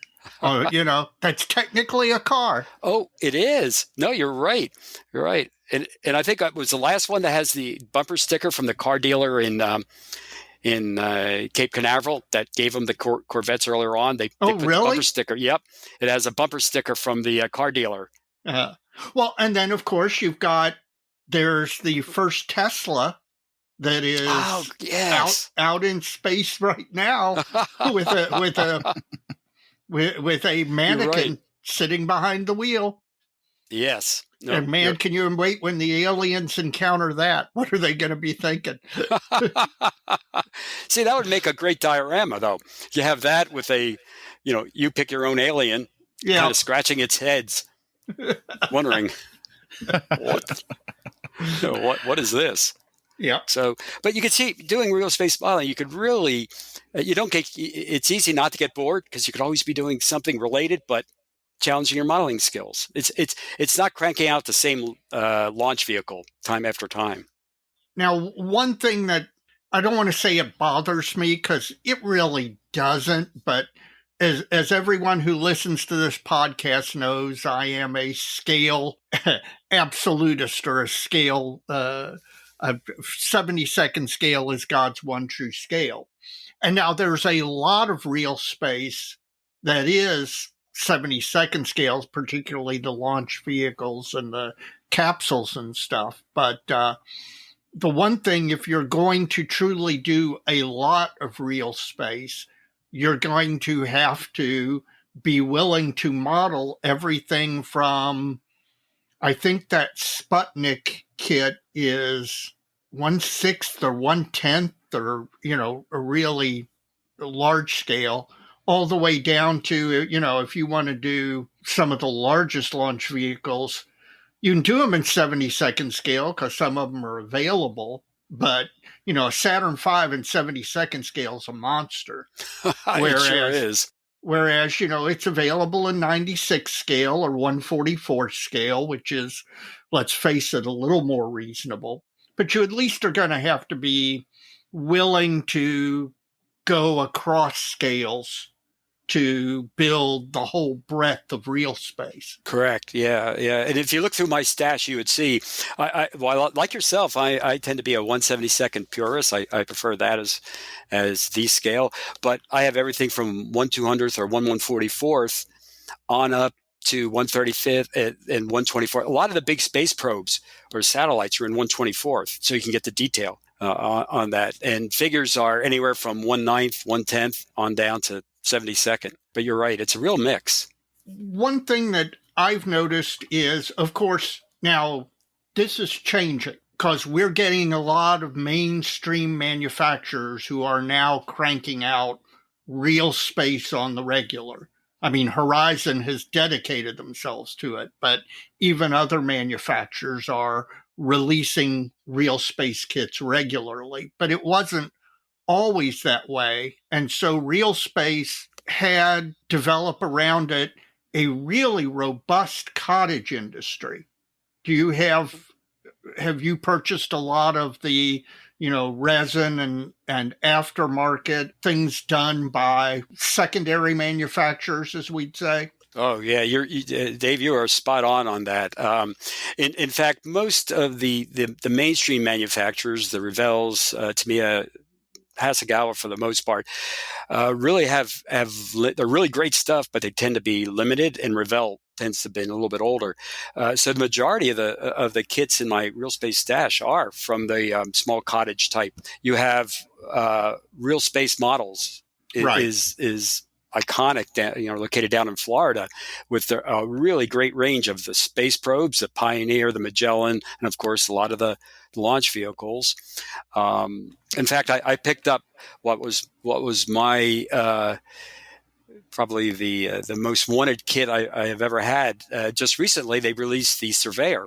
That's technically a car. Oh, it is. No, you're right. And I think it was the last one that has the bumper sticker from the car dealer in Cape Canaveral that gave them the Corvettes earlier on. They put the bumper sticker. Yep. It has a bumper sticker from the car dealer. Well, and then, of course, there's the first Tesla that is out in space right now with a mannequin sitting behind the wheel. Yes. No, and man, can you wait when the aliens encounter that? What are they going to be thinking? See, that would make a great diorama, though. You have that with you pick your own alien, kind of scratching its heads, wondering what is this? Yeah. So, but you could see doing real space modeling, you could really, it's easy not to get bored because you could always be doing something related, but challenging your modeling skills. It's not cranking out the same launch vehicle time after time. Now, one thing that I don't want to say it bothers me because it really doesn't, but as everyone who listens to this podcast knows, I am a scale absolutist, or a scale, a 70-second scale is God's one true scale. And now there's a lot of real space that is 70-second scales, particularly the launch vehicles and the capsules and stuff. But the one thing, if you're going to truly do a lot of real space, you're going to have to be willing to model everything from, I think that Sputnik kit is 1/6 or 1/10 or, a really large scale, all the way down to, if you want to do some of the largest launch vehicles, you can do them in 70-second scale because some of them are available. But, a Saturn V in 70-second scale is a monster. It sure is. Whereas, it's available in 96 scale or 144 scale, which is, let's face it, a little more reasonable. But you at least are going to have to be willing to go across scales to build the whole breadth of real space. Correct. Yeah. And if you look through my stash, you would see, well, like yourself, I tend to be a 1/72nd purist. I prefer that as the scale. But I have everything from 1/200th or 1/144th on up to 1/35th and 1/24th. A lot of the big space probes or satellites are in 1/24th, so you can get the detail on that. And figures are anywhere from 1/9th, 1/10th on down to 72nd. But you're right, it's a real mix. One thing that I've noticed is, of course, now this is changing because we're getting a lot of mainstream manufacturers who are now cranking out real space on the regular. I mean, Horizon has dedicated themselves to it, but even other manufacturers are releasing real space kits regularly. But it wasn't always that way. And so Real Space had developed around it a really robust cottage industry. Have you purchased a lot of the, resin and aftermarket things done by secondary manufacturers, as we'd say? Oh yeah, Dave. You are spot on that. In fact, most of the mainstream manufacturers, the Revels, Tamiya, Hasegawa for the most part, really they're really great stuff, but they tend to be limited, and Revell tends to be a little bit older. So the majority of the kits in my Real Space stash are from the small cottage type. You have Real Space Models is iconic, located down in Florida, with a really great range of the space probes, the Pioneer, the Magellan, and of course a lot of the launch vehicles. In fact, I picked up what was my probably the most wanted kit I have ever had. Just recently, they released the Surveyor,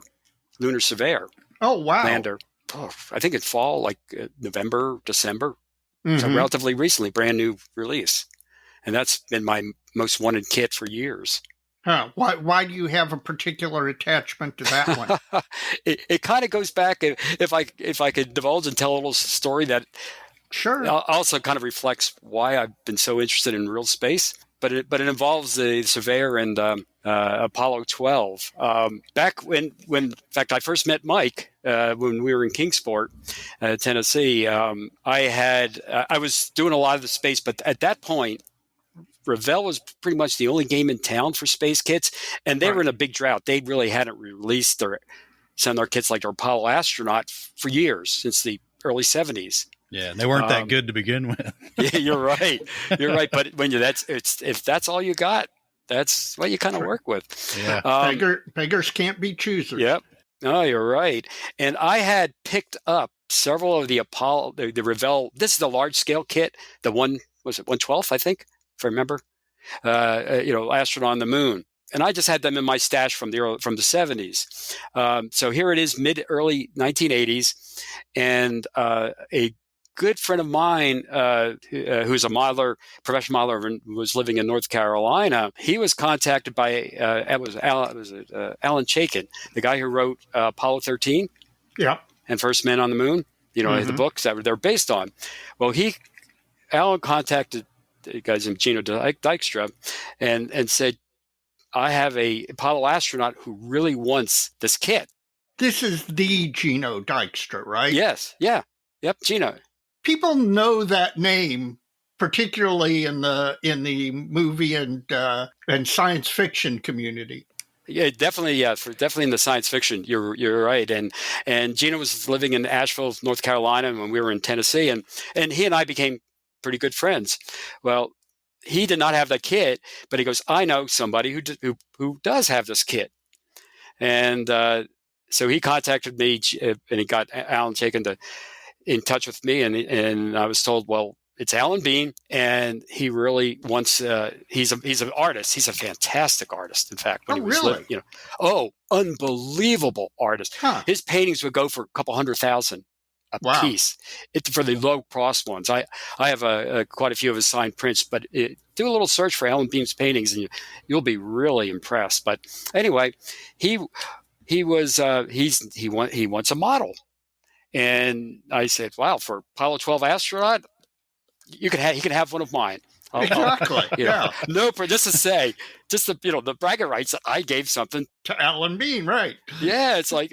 Lunar Surveyor. Oh wow! Lander. I think in fall, like November, December. Mm-hmm. So relatively recently, brand new release. And that's been my most wanted kit for years. Huh. Why do you have a particular attachment to that one? It kind of goes back, if I could divulge and tell a little story that sure also kind of reflects why I've been so interested in real space. But it involves the Surveyor and Apollo 12. Back when in fact I first met Mike when we were in Kingsport, Tennessee. I was doing a lot of the space, but at that point, Revell was pretty much the only game in town for space kits, and they were in a big drought. They really hadn't released some of their kits like their Apollo astronaut for years, since the early 70s. Yeah, they weren't that good to begin with. Yeah, you're right. You're right. But when if that's all you got, that's what you kind of work with. Yeah. Beggars can't be choosers. Yep. No, you're right. And I had picked up several of the Apollo, the Revell. This is the large scale kit. The one, was it 1/12, I think, if I remember. Astronaut on the moon. And I just had them in my stash from the 70s. So here it is, early 1980s, and a good friend of mine who's a modeler, professional modeler, was living in North Carolina. He was contacted by Alan Chaikin, the guy who wrote Apollo 13, and First Man on the Moon. The books that they're based on. Well, Alan contacted the guys in Gino Dykstra and said, I have a Apollo astronaut who really wants this kit. This is the Gino Dykstra, right? Yes. Yeah. Yep. Gino. People know that name, particularly in the movie and science fiction community. Yeah, definitely. Yeah, definitely in the science fiction. You're right. And Gino was living in Asheville, North Carolina, when we were in Tennessee, and he and I became pretty good friends. Well, he did not have that kit, but he goes, I know somebody who does have this kit. And so he contacted me, and he got Alan Chaikin in touch with me, and I was told, well, it's Alan Bean, and he really wants. He's an artist. He's a fantastic artist. In fact, when he was really? living, unbelievable artist. Huh. His paintings would go for a couple $100,000 a Wow. piece for the low cost ones. I have quite a few of his signed prints, but do a little search for Alan Bean's paintings and you'll be really impressed. But anyway, he wants a model. And I said, wow, for Apollo 12 astronaut, he can have one of mine. Exactly. Yeah. No, just to say, just the bragging rights. I gave something To Alan Bean, right? Yeah, it's like,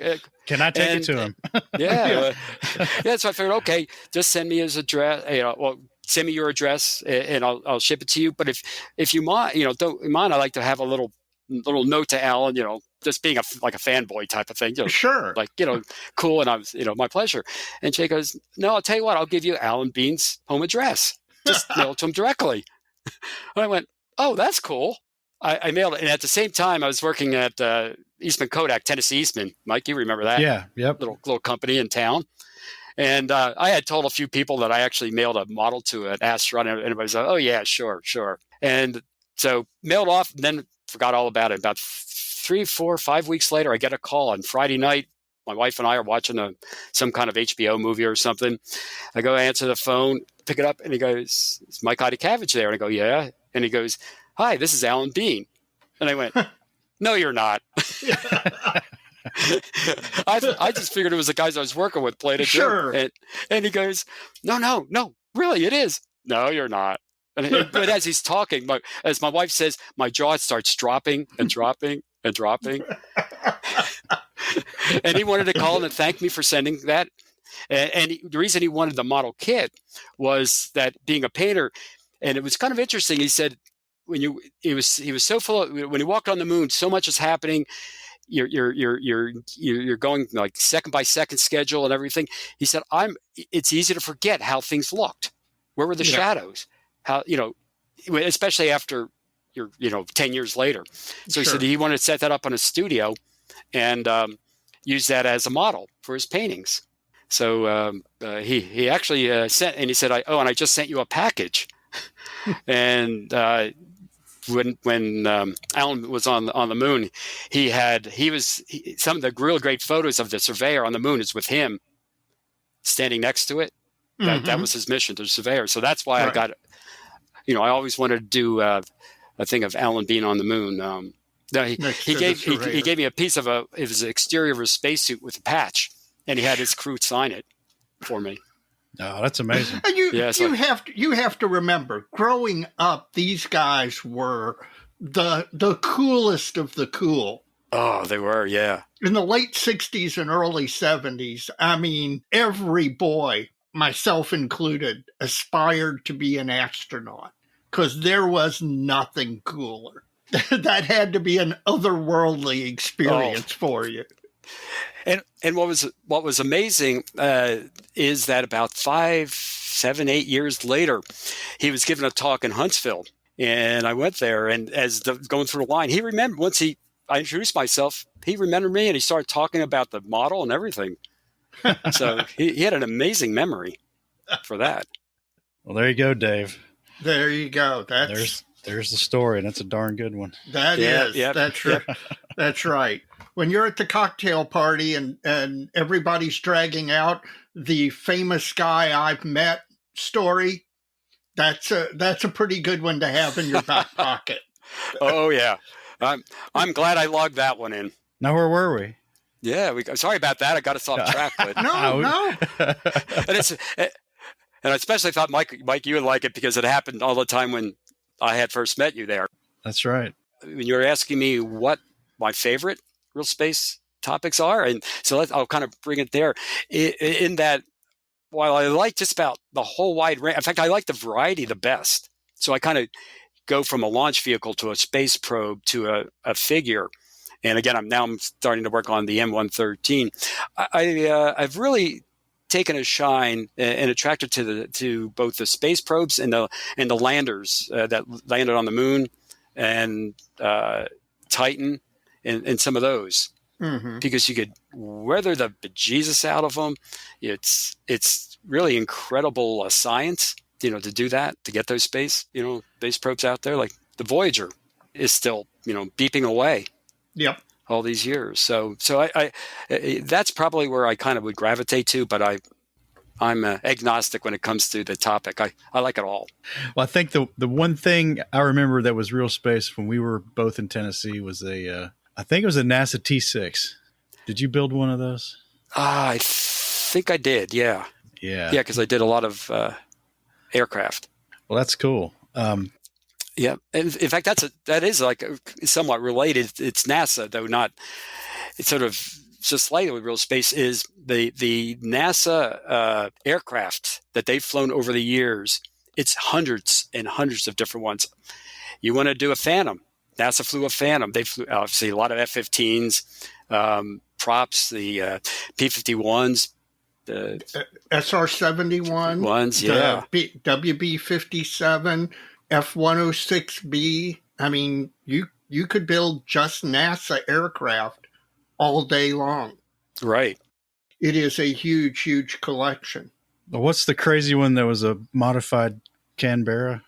Can I take it to him? yeah. So I figured, okay, just send me his address. Send me your address, and I'll ship it to you. But if you mind, don't mind, I like to have a little note to Alan. Just being like a fanboy type of thing. Sure. Like cool, and I was my pleasure. And Jay goes, no, I'll tell you what, I'll give you Alan Bean's home address. Just mail it to him directly. And I went, oh, that's cool. I mailed it, and at the same time, I was working at Eastman Kodak, Tennessee Eastman. Mike, you remember that? Yeah, yep. Little company in town. And I had told a few people that I actually mailed a model to an astronaut, and everybody's like, oh, yeah, sure. And so mailed off, and then forgot all about it. About 3, 4, 5 weeks later, I get a call on Friday night. My wife and I are watching some kind of HBO movie or something. I go answer the phone, pick it up, and he goes, is Mike Idacavage there? And I go, yeah. And he goes, hi, this is Alan Bean. And I went, no, you're not. I just figured it was the guys I was working with played a Sure. joke. And he goes, no, really, it is. No, you're not. But as he's talking, as my wife says, my jaw starts dropping and dropping and dropping. And he wanted to call and thank me for sending that. And the reason he wanted the model kit was that being a painter, and it was kind of interesting. He said, he was so full of, when he walked on the moon, so much is happening. You're going like second by second schedule and everything. He said, it's easy to forget how things looked. Where were the shadows? How, especially after you're 10 years later. So he said he wanted to set that up on a studio and use that as a model for his paintings. So he actually sent, and he said, I just sent you a package. And when Alan was on the moon, some of the real great photos of the surveyor on the moon is with him standing next to it. That was his mission, to the surveyor. So that's why I got, I always wanted to do a thing of Alan Bean on the moon. He gave me a piece of his exterior of his spacesuit with a patch, and he had his crew sign it for me. Oh, that's amazing. And you have to remember, growing up, these guys were the coolest of the cool. Oh, they were, yeah. In the late 60s and early 70s, I mean, every boy, myself included, aspired to be an astronaut because there was nothing cooler. That had to be an otherworldly experience for you. And what was amazing is that about 5, 7, 8 years later, he was giving a talk in Huntsville, and I went there. And as going through the line, he remembered I introduced myself. He remembered me, and he started talking about the model and everything. So he had an amazing memory for that. Well, there you go, Dave. There you go. There's the story, and that's a darn good one. That's right. When you're at the cocktail party and everybody's dragging out the famous guy I've met story, that's a pretty good one to have in your back pocket. Oh yeah, I'm glad I logged that one in. Now where were we? Yeah, sorry about that. I got us off track, but no. And I especially thought Mike, you would like it because it happened all the time when I had first met you there. That's right. When you were asking me what my favorite real space topics are, and so I'll kind of bring it there. In that, while I like just about the whole wide range, in fact, I like the variety the best. So I kind of go from a launch vehicle to a space probe to a figure. And again, I'm starting to work on the M113. I've really taken a shine and attracted to both the space probes and the landers that landed on the moon and Titan and some of those, because you could weather the bejesus out of them. It's really incredible science, to do that, to get those space probes out there. Like the Voyager is still, beeping away. Yep. All these years. So I that's probably where I kind of would gravitate to, but I'm agnostic when it comes to the topic. I like it all. Well, I think the one thing I remember that was real space when we were both in Tennessee was I think it was a NASA T6. Did you build one of those? I think I did. Yeah. Yeah. Yeah, because I did a lot of aircraft. Well, that's cool. Yeah, and in fact, that is like somewhat related. It's NASA, though not. It's sort of just slightly real space. Is the NASA aircraft that they've flown over the years? It's hundreds and hundreds of different ones. You want to do a Phantom? NASA flew a Phantom. They flew obviously a lot of F-15s, props, the P-51s. The SR-71 ones, yeah. The WB-57, F-106B. I mean, you could build just NASA aircraft all day long. Right. It is a huge, huge collection. What's the crazy one that was a modified Canberra?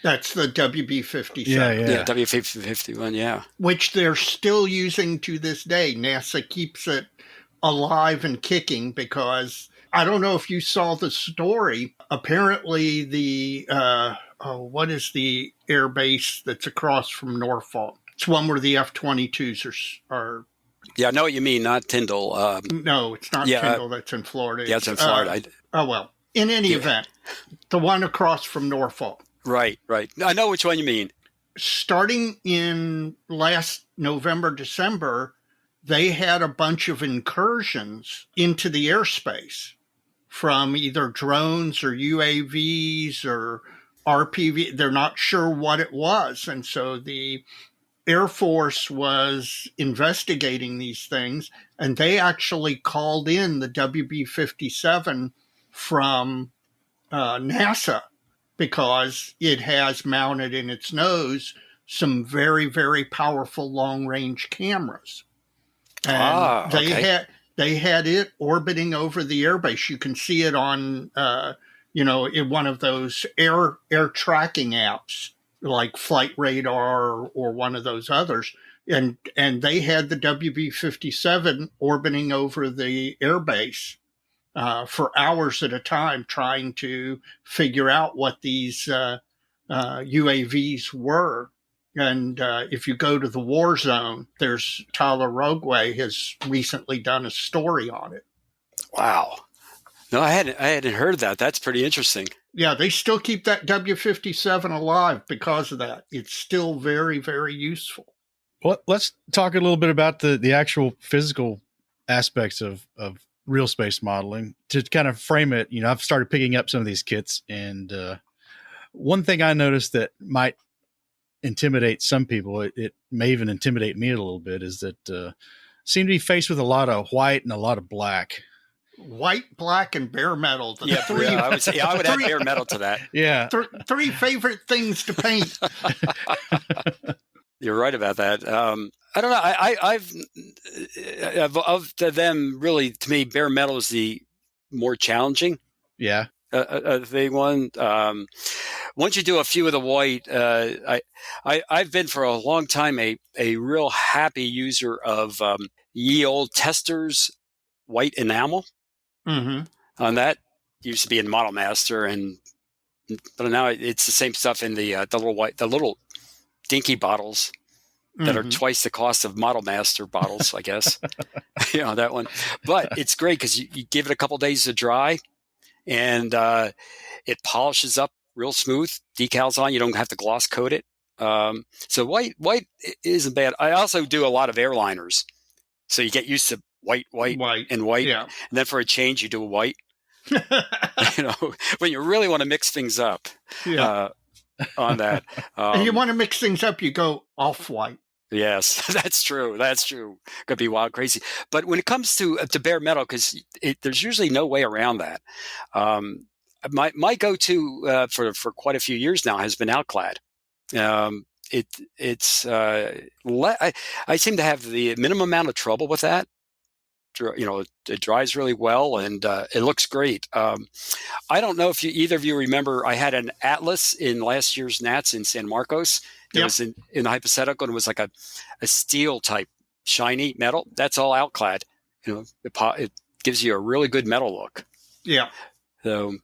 That's the WB-57. Yeah, WB-51, yeah. Which they're still using to this day. NASA keeps it alive and kicking because I don't know if you saw the story. Apparently the what is the air base that's across from Norfolk? It's one where the F-22s are. Yeah, I know what you mean. Not Tyndall. No, it's not Tyndall. That's in Florida. Yeah, it's in Florida. Well, in any event, the one across from Norfolk. Right. I know which one you mean. Starting in last November, December, they had a bunch of incursions into the airspace from either drones or UAVs or RPV. They're not sure what it was. And so the Air Force was investigating these things, and they actually called in the WB-57 from NASA because it has mounted in its nose some very, very powerful long-range cameras. And they had it orbiting over the airbase. You can see it on, in one of those air tracking apps like Flight Radar or one of those others. And they had the WB-57 orbiting over the airbase for hours at a time, trying to figure out what these UAVs were. And if you go to the war zone, there's Tyler Rogway has recently done a story on it. Wow. No, I hadn't heard that. That's pretty interesting. Yeah, they still keep that W-57 alive because of that. It's still very, very useful. Well, let's talk a little bit about the actual physical aspects of real space modeling. To kind of frame it, I've started picking up some of these kits, and one thing I noticed that might intimidate some people, it may even intimidate me a little bit, is that seem to be faced with a lot of white and a lot of black. White, black, and bare metal. I would add bare metal to that. Yeah. Three favorite things to paint. You're right about that. I don't know. Of them, really, to me, bare metal is the more challenging. Yeah. Big one. Once you do a few of the white, I've been for a long time a real happy user of ye old Testors white enamel. Mm-hmm. On that used to be in Model Master, but now it's the same stuff in the little dinky bottles that are twice the cost of Model Master bottles, I guess. That one. But it's great because you give it a couple days to dry, and it polishes up real smooth. Decals on, you don't have to gloss coat it. So white isn't bad. I also do a lot of airliners, so you get used to white, and white. Yeah. And then for a change, you do a white. When you really want to mix things up. Yeah. On that. And you want to mix things up, you go off-white. Yes, that's true. Could be wild, crazy. But when it comes to bare metal, because there's usually no way around that. My go-to for quite a few years now has been Outclad. I seem to have the minimum amount of trouble with that. It dries really well, and it looks great. I don't know if either of you remember, I had an Atlas in last year's Nats in San Marcos. It was in the hypothetical, and it was like a steel type shiny metal. That's all Outclad. It gives you a really good metal look. Yeah. So,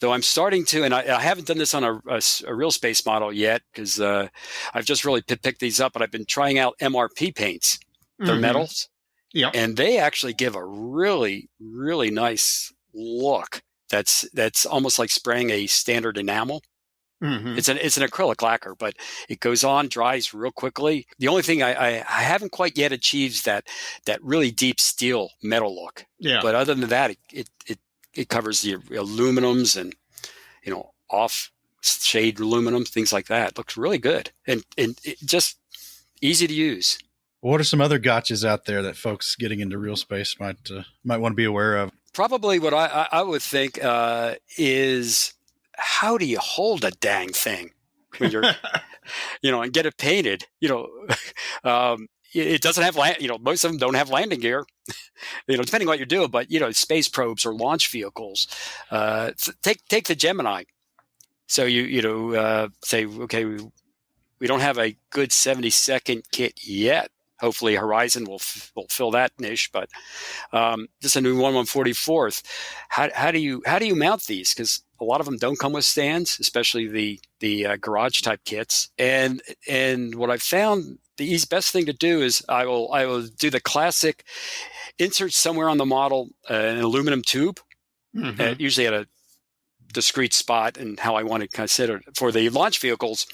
though I'm starting to, and I haven't done this on a real space model yet because I've just really picked these up, but I've been trying out MRP paints. They're metals. Yeah. And they actually give a really, really nice look. That's almost like spraying a standard enamel. It's an acrylic lacquer, but it goes on, dries real quickly. The only thing I haven't quite yet achieved that really deep steel metal look. Yeah. But other than that, it covers the aluminums and off shade aluminum, things like that. It looks really good and it just easy to use. What are some other gotchas out there that folks getting into real space might want to be aware of? Probably what I would think is, how do you hold a dang thing when you're, and get it painted? It doesn't have most of them don't have landing gear, depending on what you're doing. But space probes or launch vehicles. Take the Gemini. So you say, okay, we don't have a good 70-second kit yet. Hopefully Horizon will fill that niche, but just a new 1/144th. How do you mount these? Because a lot of them don't come with stands, especially the garage type kits. And what I've found, the best thing to do is I will do the classic insert somewhere on the model an aluminum tube, usually at a discrete spot, and how I want to consider it for the launch vehicles,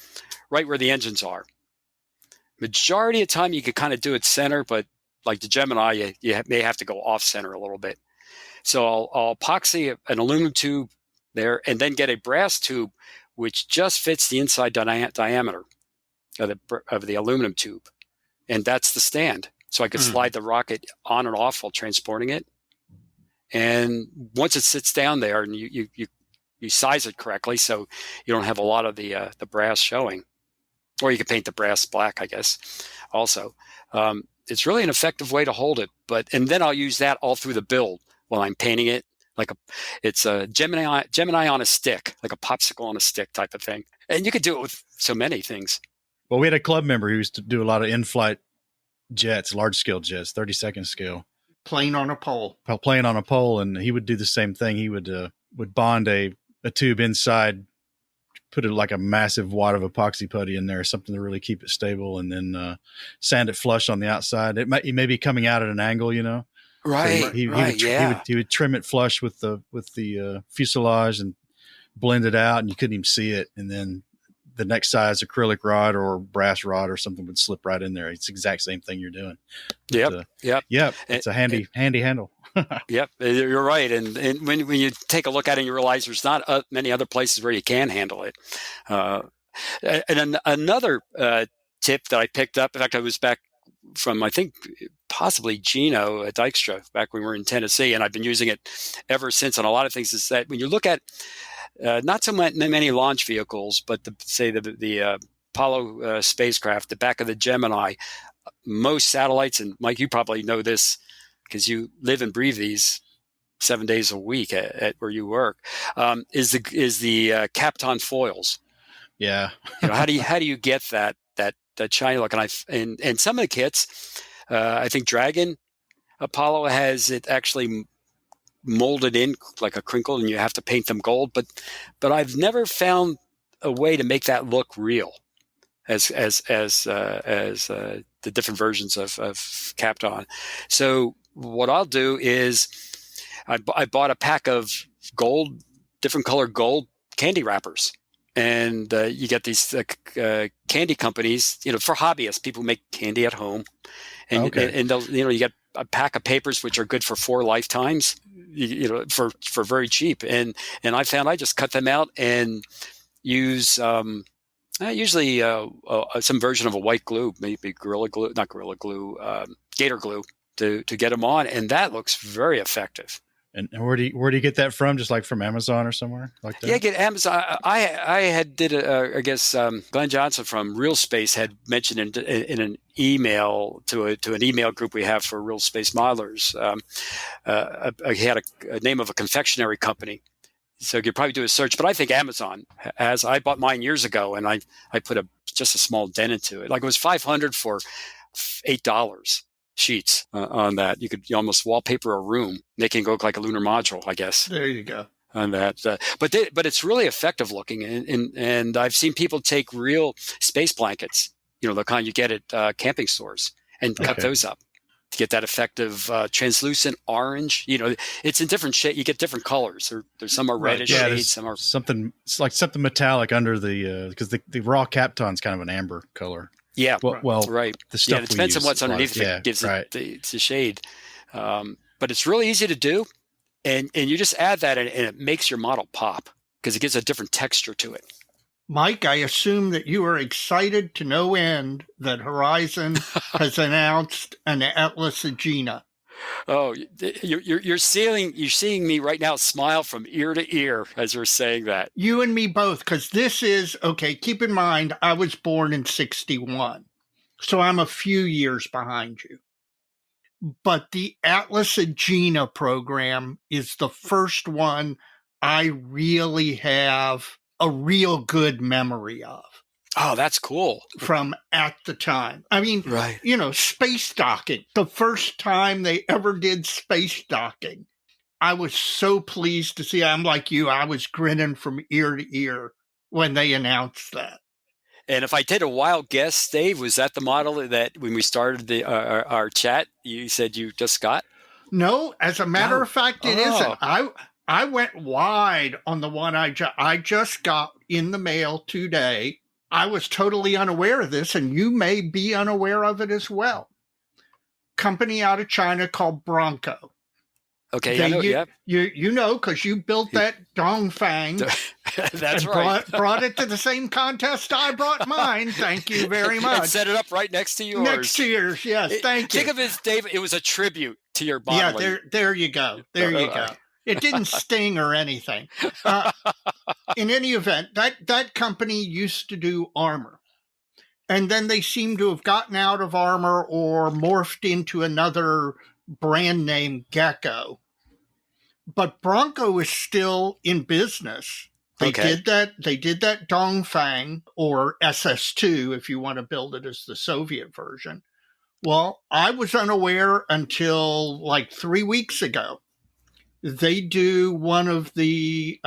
right where the engines are. Majority of the time you can kind of do it center, but like the Gemini, you may have to go off center a little bit. So I'll epoxy an aluminum tube there and then get a brass tube which just fits the inside diameter of the aluminum tube. And that's the stand. So I could slide the rocket on and off while transporting it. And once it sits down there and you size it correctly so you don't have a lot of the brass showing. Or you can paint the brass black, I guess, also. It's really an effective way to hold it. And then I'll use that all through the build while I'm painting it. It's a Gemini on a stick, like a popsicle on a stick type of thing. And you could do it with so many things. Well, we had a club member who used to do a lot of in-flight jets, large-scale jets, 30-second scale. Playing on a pole. Playing on a pole, and he would do the same thing. He would bond a tube inside, put it like a massive wad of epoxy putty in there, something to really keep it stable, and then sand it flush on the outside. It may be coming out at an angle, Right. So he would trim it flush with the fuselage and blend it out, and you couldn't even see it. And then the next size acrylic rod or brass rod or something would slip right in there. It's the exact same thing you're doing. Yep. It's a handy handle. Yep, you're right. And when you take a look at it, you realize there's not many other places where you can handle it. And another tip that I picked up, in fact, I was back from, I think, possibly Gino at Dykstra back when we were in Tennessee, and I've been using it ever since on a lot of things, is that when you look at not so many launch vehicles, but the Apollo spacecraft, the back of the Gemini, most satellites, and Mike, you probably know this because you live and breathe these 7 days a week at where you work, is the Kapton foils. Yeah. How do you get that shiny look? And some of the kits, I think Dragon Apollo has it actually molded in like a crinkle, and you have to paint them gold. But I've never found a way to make that look real, as the different versions of Kapton. So what I'll do is I bought a pack of different color gold candy wrappers. And you get these candy companies, for hobbyists. People make candy at home, and they'll, you get a pack of papers which are good for 4 lifetimes, for very cheap. And I found I just cut them out and use usually some version of a white glue, maybe Gator glue to get them on, and that looks very effective. And where do you get that from? Just like from Amazon or somewhere like that? Yeah, get Amazon. I Glenn Johnson from Real Space had mentioned in an email to an email group we have for Real Space modelers. He had a name of a confectionery company, so you could probably do a search. But I think Amazon has. I bought mine years ago, and I put just a small dent into it. Like it was $500 for $8. Sheets on that. You could almost wallpaper a room, making it look like a lunar module, I guess. There you go. on that. But it's really effective looking, and I've seen people take real space blankets, the kind you get at camping stores, and cut those up to get that effective translucent orange. It's in different shade. You get different colors. There's some are reddish shades, some are something. It's like something metallic under the because the raw Kapton's kind of an amber color. Yeah. Well, right. The stuff it depends on what's underneath if it gives it the shade. But it's really easy to do. And you just add that and it makes your model pop because it gives a different texture to it. Mike, I assume that you are excited to no end that Horizon has announced an Atlas Agena. Oh, you're seeing me right now smile from ear to ear as we're saying that. You and me both, because this is, okay, keep in mind, I was born in 1961, so I'm a few years behind you. But the Atlas Agena program is the first one I really have a real good memory of. Oh, that's cool. From at the time. I mean, right. Space docking. The first time they ever did space docking, I was so pleased to see. I'm like you. I was grinning from ear to ear when they announced that. And if I did a wild guess, Dave, was that the model that when we started our chat, you said you just got? No, as a matter of fact, it isn't. I went wide on the one I just got in the mail today. I was totally unaware of this, and you may be unaware of it as well. Company out of China called Bronco. Okay, I know, You know, because you built that Dongfang. That's right. Brought it to the same contest I brought mine. Thank you very much. And set it up right next to yours. Next to yours, yes. Thank you. Think of it as, Dave, it was a tribute to your modeling. Yeah, there you go. There you go. It didn't sting or anything. In any event, that company used to do armor. And then they seem to have gotten out of armor or morphed into another brand name, Gecko. But Bronco is still in business. They did that Dongfang, or SS2 if you want to build it as the Soviet version. Well, I was unaware until like 3 weeks ago. They do one of the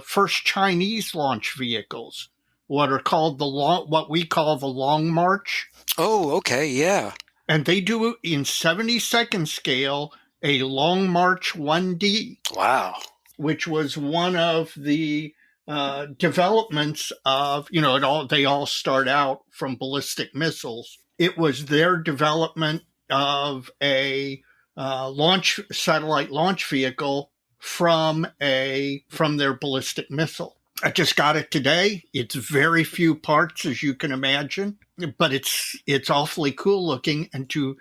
first Chinese launch vehicles, what we call the Long March. Oh, okay, yeah. And they do it in 72nd scale, a Long March 1D. Wow. Which was one of the developments of, they all start out from ballistic missiles. It was their development of a satellite launch vehicle from their ballistic missile. I just got it today. It's very few parts, as you can imagine, but it's awfully cool looking. And to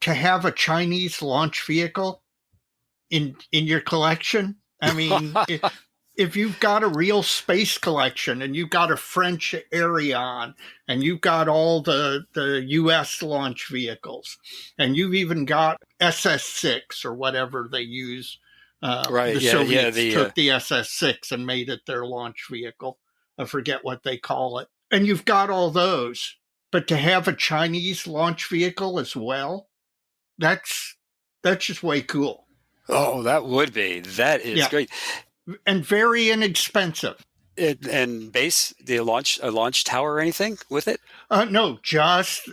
have a Chinese launch vehicle in your collection, I mean, if you've got a real space collection and you've got a French Ariane and you've got all the U.S. launch vehicles and you've even got SS6 or whatever they use. The Soviets took the SS6 and made it their launch vehicle. I forget what they call it. And you've got all those. But to have a Chinese launch vehicle as well, that's just way cool. Oh, that would be. That is great. And very inexpensive. And a launch tower or anything with it? No, just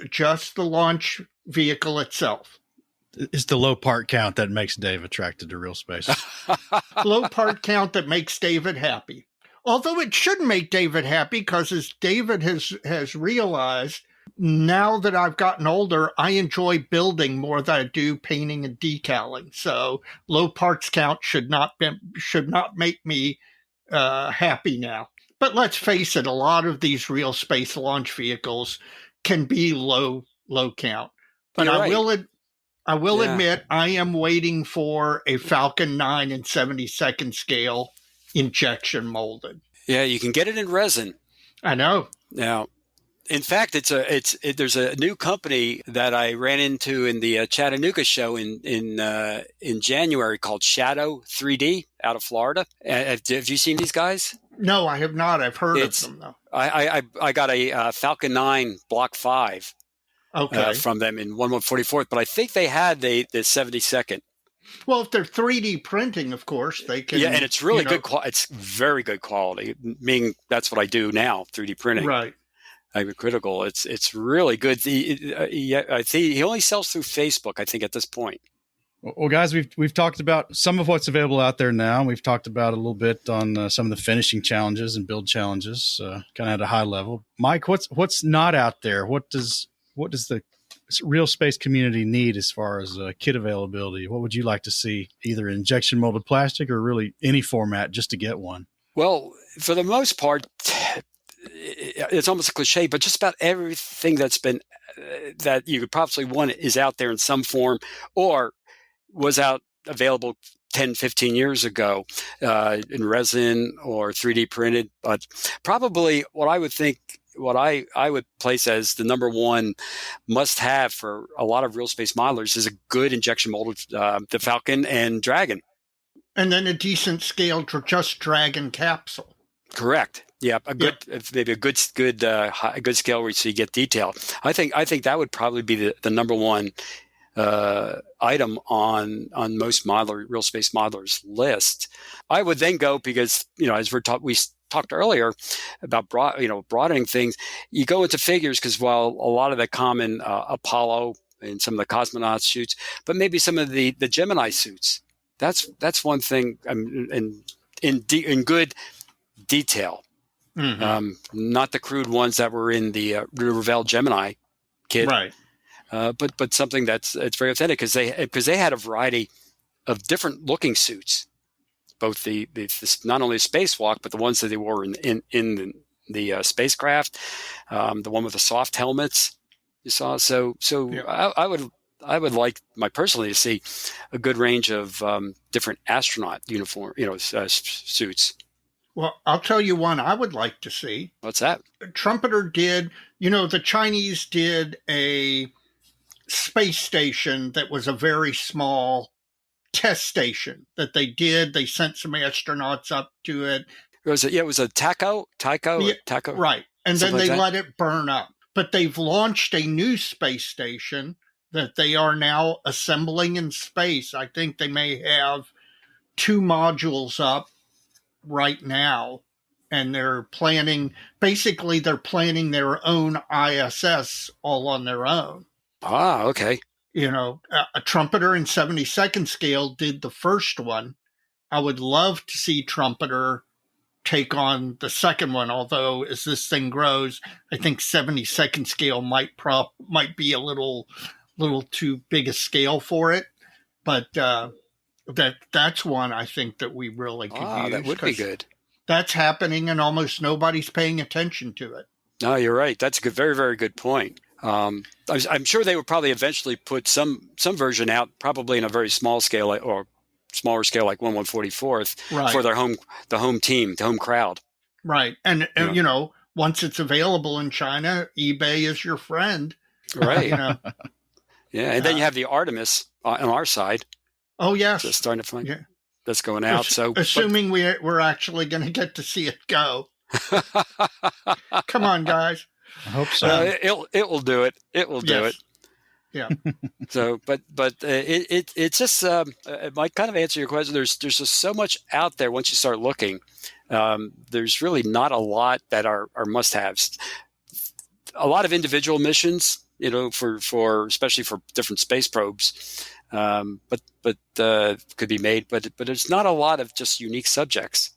the launch vehicle itself. It's the low part count that makes Dave attracted to real space. Low part count that makes David happy. Although it should make David happy because as David has realized, now that I've gotten older, I enjoy building more than I do painting and decaling. So low parts count should not make me happy now. But let's face it, a lot of these real space launch vehicles can be low count. But I will admit I am waiting for a Falcon 9 in 72nd scale injection molded. Yeah, you can get it in resin. I know. Now, in fact, there's a new company that I ran into in the Chattanooga show in January called Shadow 3D out of Florida. Have you seen these guys? No, I have not. I've heard of them though. I got a Falcon 9 Block 5 from them in 1144th, but I think they had the 72nd. Well, if they're 3D printing, of course, they can. Yeah, and it's really good. It's very good quality. Meaning that's what I do now, 3D printing. Right. Critical. It's really good. I think he only sells through Facebook, I think, at this point. Well, guys, we've talked about some of what's available out there now. We've talked about a little bit on some of the finishing challenges and build challenges, kind of at a high level. Mike, what's not out there? What does the real space community need as far as kit availability? What would you like to see, either injection molded plastic or really any format, just to get one? Well, for the most part, it's almost a cliche, but just about everything that's been that you could possibly want is out there in some form or was available 10, 15 years ago in resin or 3D printed. But probably what I would place as the number one must have for a lot of real space modelers is a good injection molded, the Falcon and Dragon. And then a decent scale just Dragon capsule. Correct. Yeah, maybe a good scale where you get detail. I think that would probably be the number one item on most real space modelers list. I would then go because as we talked earlier about broadening things, you go into figures because while a lot of the common Apollo and some of the cosmonaut suits, but maybe some of the Gemini suits. That's one thing. In good detail. Mm-hmm. Not the crude ones that were in the Revell Gemini kit, right? But something it's very authentic because they had a variety of different looking suits, both the not only spacewalk but the ones that they wore in the spacecraft, the one with the soft helmets you saw. So yeah. I would like personally to see a good range of different astronaut uniform suits. Well, I'll tell you one I would like to see. What's that? Trumpeter did, the Chinese did a space station that was a very small test station that they did. They sent some astronauts up to it. It was a Taco? Right. And then they let it burn up. But they've launched a new space station that they are now assembling in space. I think they may have 2 modules up right now, and they're planning their own ISS all on their own. Ah, okay. A Trumpeter in 72nd scale did the first one. I would love to see Trumpeter take on the second one, although as this thing grows, I think 72nd scale might be a little too big a scale for it. But that's one I think that we really could use. That would be good. That's happening and almost nobody's paying attention to it. No, you're right. That's a good, very, very good point. I'm sure they would probably eventually put some version out, probably in a very small scale or smaller scale, like 1/144th, right, for the home team, the home crowd. Right. And once it's available in China, eBay is your friend. Right. Yeah. And then you have the Artemis on our side. Oh, yes. Just starting to find that's going out. Assuming we're actually going to get to see it go. Come on, guys. I hope so. It will do it. It will do it. Yeah. So, but it's just might kind of answer your question. There's just so much out there once you start looking. There's really not a lot that are must-haves. A lot of individual missions, for especially for different space probes, but could be made. But there's not a lot of just unique subjects.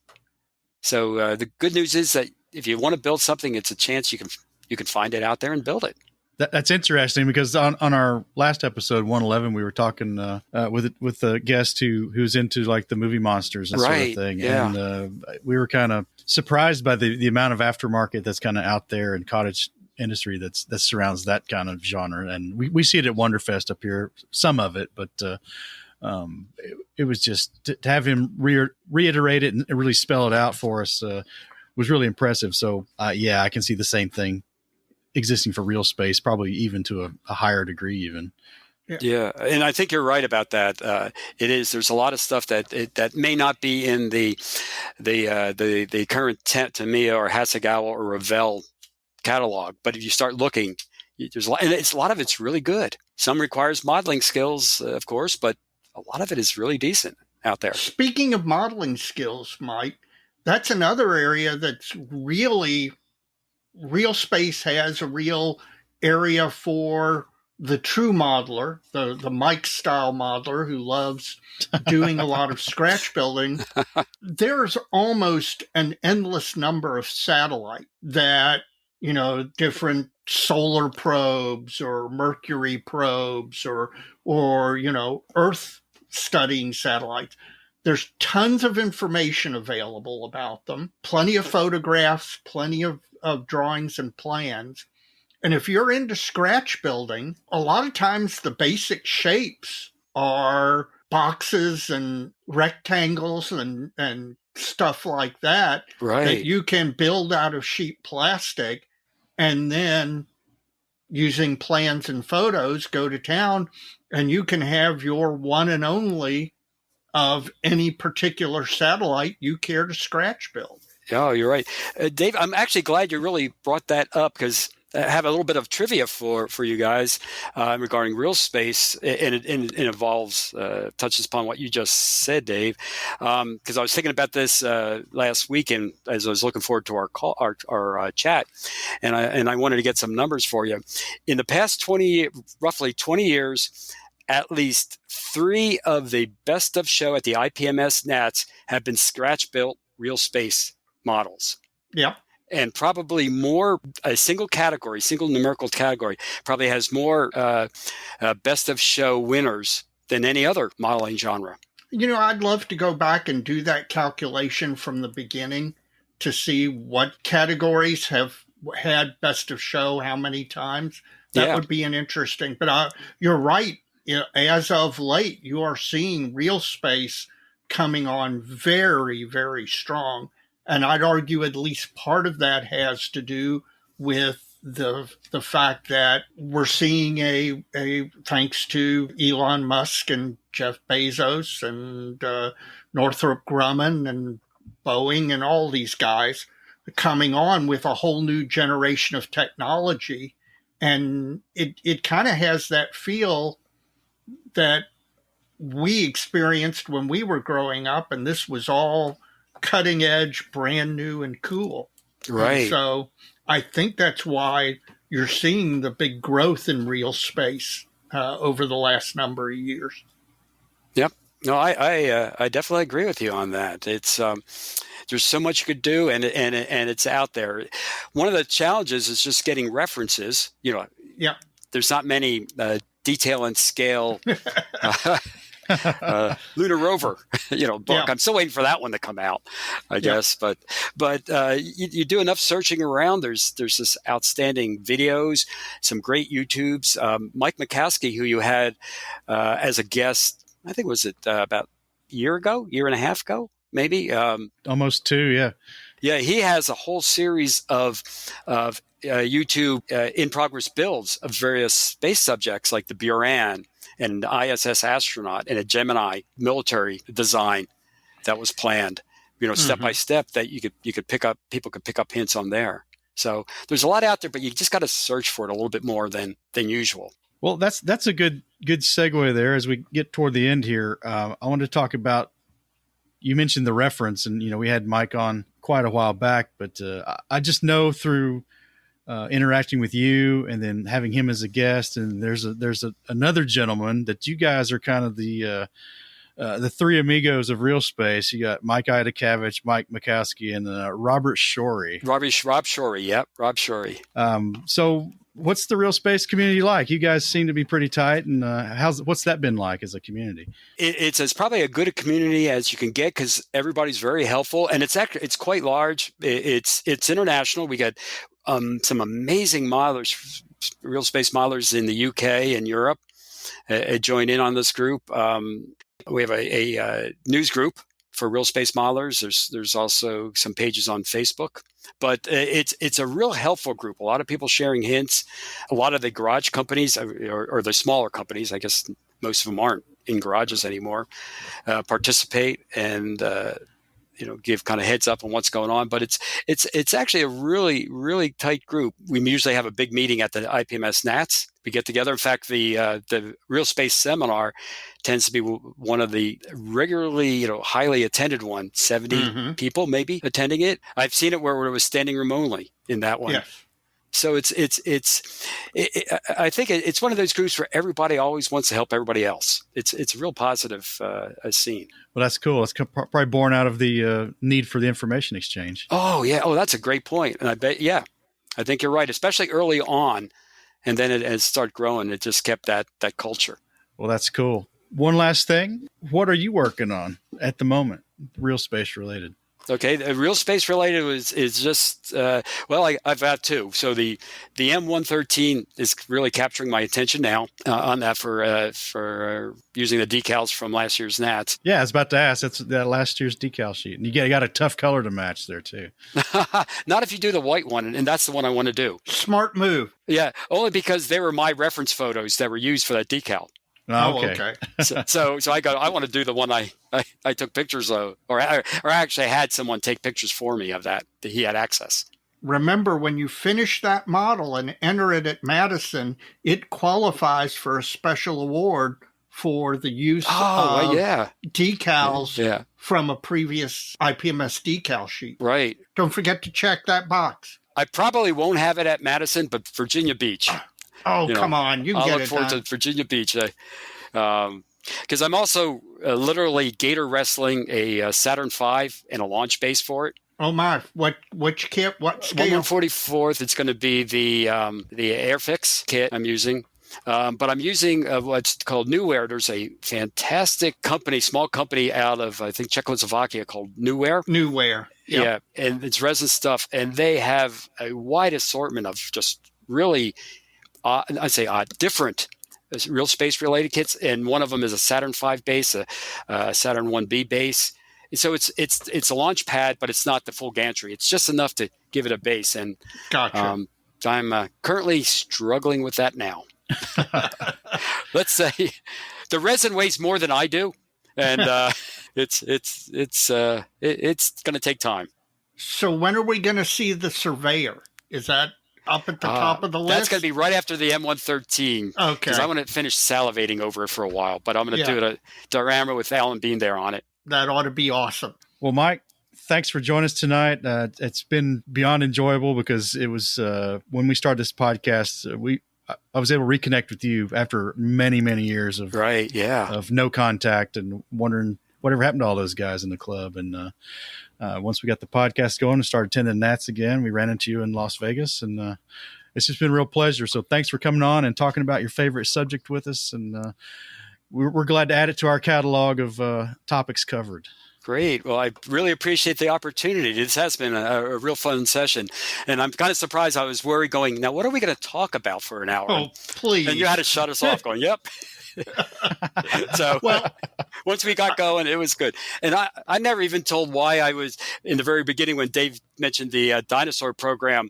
So the good news is that if you want to build something, it's a chance you can find it out there and build it. That's interesting because on our last episode 111, we were talking with a guest who's into like the movie monsters and sort of thing, and we were kind of surprised by the amount of aftermarket that's kind of out there in cottage industry that surrounds that kind of genre, and we see it at Wonderfest up here, some of it, but it was just to have him reiterate it and really spell it out for us was really impressive. So I can see the same thing existing for real space, probably even to a higher degree even. Yeah. And I think you're right about that. It is. There's a lot of stuff that may not be in the current Tamiya or Hasegawa or Revell catalog, but if you start looking, there's a lot, and a lot of it's really good. Some requires modeling skills, of course, but a lot of it is really decent out there. Speaking of modeling skills, Mike, that's another area that's really, Real Space has a real area for the true modeler, the Mike style modeler who loves doing a lot of scratch building. There's almost an endless number of satellite that, different solar probes or Mercury probes or Earth studying satellites. There's tons of information available about them, plenty of photographs, plenty of drawings and plans. And if you're into scratch building, a lot of times the basic shapes are boxes and rectangles and stuff like that, right, that you can build out of sheet plastic and then using plans and photos go to town, and you can have your one and only of any particular satellite you care to scratch build. Oh, you're right. Dave, I'm actually glad you really brought that up, because I have a little bit of trivia for you guys regarding Real Space, and it involves, touches upon what you just said, Dave, because I was thinking about this last weekend as I was looking forward to our chat, and I wanted to get some numbers for you. In the past roughly 20 years, at least 3 of the best of show at the IPMS Nats have been scratch-built Real Space models. Yeah. And probably more, a single numerical category, probably has more best of show winners than any other modeling genre. I'd love to go back and do that calculation from the beginning to see what categories have had best of show how many times. That would be an interesting, but you're right. As of late, you are seeing Real Space coming on very, very strong. And I'd argue at least part of that has to do with the fact that we're seeing a thanks to Elon Musk and Jeff Bezos and Northrop Grumman and Boeing and all these guys coming on with a whole new generation of technology. And it kind of has that feel that we experienced when we were growing up, and this was all cutting edge, brand new and cool. Right. And so I think that's why you're seeing the big growth in Real Space over the last number of years. Yep. No, I definitely agree with you on that. It's there's so much you could do, and it's out there. One of the challenges is just getting references. Yeah. There's not many detail and scale lunar rover book. Yeah. I'm still waiting for that one to come out, I guess. But you do enough searching around, there's this outstanding videos, some great YouTubes. Mike McCaskey, who you had as a guest, I think was it about a year and a half ago, maybe almost 2. Yeah, he has a whole series of YouTube in progress builds of various space subjects like the Buran and an ISS astronaut and a Gemini military design that was planned, step by step, that you could pick up, people could pick up hints on there. So there's a lot out there, but you just got to search for it a little bit more than usual. Well, that's a good segue there as we get toward the end here. I wanted to talk about, you mentioned the reference, and we had Mike on quite a while back, but I just know through interacting with you and then having him as a guest, and there's another gentleman that you guys are kind of the three amigos of Real Space. You got Mike Idacavage, Mike McCaskey, and Robert Shorey. Rob Shorey, yep, Rob Shorey. So what's the Real Space community like? You guys seem to be pretty tight, and what's that been like as a community? It's probably as good a community as you can get, because everybody's very helpful, and it's quite large. It's international. We got some amazing modelers, Real Space modelers in the UK and Europe join in on this group. We have a news group for Real Space modelers. There's also some pages on Facebook, but it's a real helpful group. A lot of people sharing hints. A lot of the garage companies or the smaller companies, I guess most of them aren't in garages anymore, participate, and give kind of heads up on what's going on. But it's actually a really, really tight group. We usually have a big meeting at the IPMS Nats. We get together. In fact, the Real Space Seminar tends to be one of the regularly, highly attended one. 70 people maybe attending it. I've seen it where it was standing room only in that one. Yes. So I think it's one of those groups where everybody always wants to help everybody else. It's a real positive scene. Well, that's cool. It's probably born out of the need for the information exchange. Oh yeah. Oh, that's a great point. And I bet, yeah, I think you're right, especially early on. And then it started growing. It just kept that culture. Well, that's cool. One last thing. What are you working on at the moment, real space related? Okay, the real space related is just I've got two. So the M113 is really capturing my attention now on that for using the decals from last year's Nats. Yeah, I was about to ask. That's that last year's decal sheet, and you got a tough color to match there too. Not if you do the white one, and that's the one I want to do. Smart move. Yeah, only because they were my reference photos that were used for that decal. Oh, okay. So I want to do the one I took pictures of, or actually had someone take pictures for me of that he had access. Remember, when you finish that model and enter it at Madison, it qualifies for a special award for the use of decals from a previous IPMS decal sheet. Right. Don't forget to check that box. I probably won't have it at Madison, but Virginia Beach. Oh, come on. You can get it done. I'll look forward to Virginia Beach. Because I'm also literally gator wrestling a Saturn V and a launch base for it. Oh, my. Which kit? What scale? 1/44th. It's going to be the Airfix kit I'm using. But I'm using what's called Newware. There's a fantastic company, small company out of, I think, Czechoslovakia called Newware. Newware. Yep. Yeah, and it's resin stuff. And they have a wide assortment of just really different real space related kits, and one of them is a Saturn V base, a Saturn 1B base. So it's a launch pad, but it's not the full gantry. It's just enough to give it a base. And gotcha. I'm currently struggling with that now. Let's say the resin weighs more than I do, and it's going to take time. So when are we going to see the Surveyor? Is that up at the top of the list? That's going to be right after the M113. Okay. Because I want to finish salivating over it for a while, but I'm going to do a diorama with Alan Bean there on it. That ought to be awesome. Well, Mike, thanks for joining us tonight. It's been beyond enjoyable because it was when we started this podcast, I was able to reconnect with you after many, many years of of no contact and wondering whatever happened to all those guys in the club. And once we got the podcast going and started attending Nats again, we ran into you in Las Vegas, and it's just been a real pleasure. So thanks for coming on and talking about your favorite subject with us. And we're glad to add it to our catalog of topics covered. Great. Well, I really appreciate the opportunity. This has been a real fun session. And I'm kind of surprised. I was worried going, now, what are we going to talk about for an hour? Oh, please. And you had to shut us off going, yep. So once we got going, it was good. And I never even told why I was in the very beginning when Dave mentioned the dinosaur program,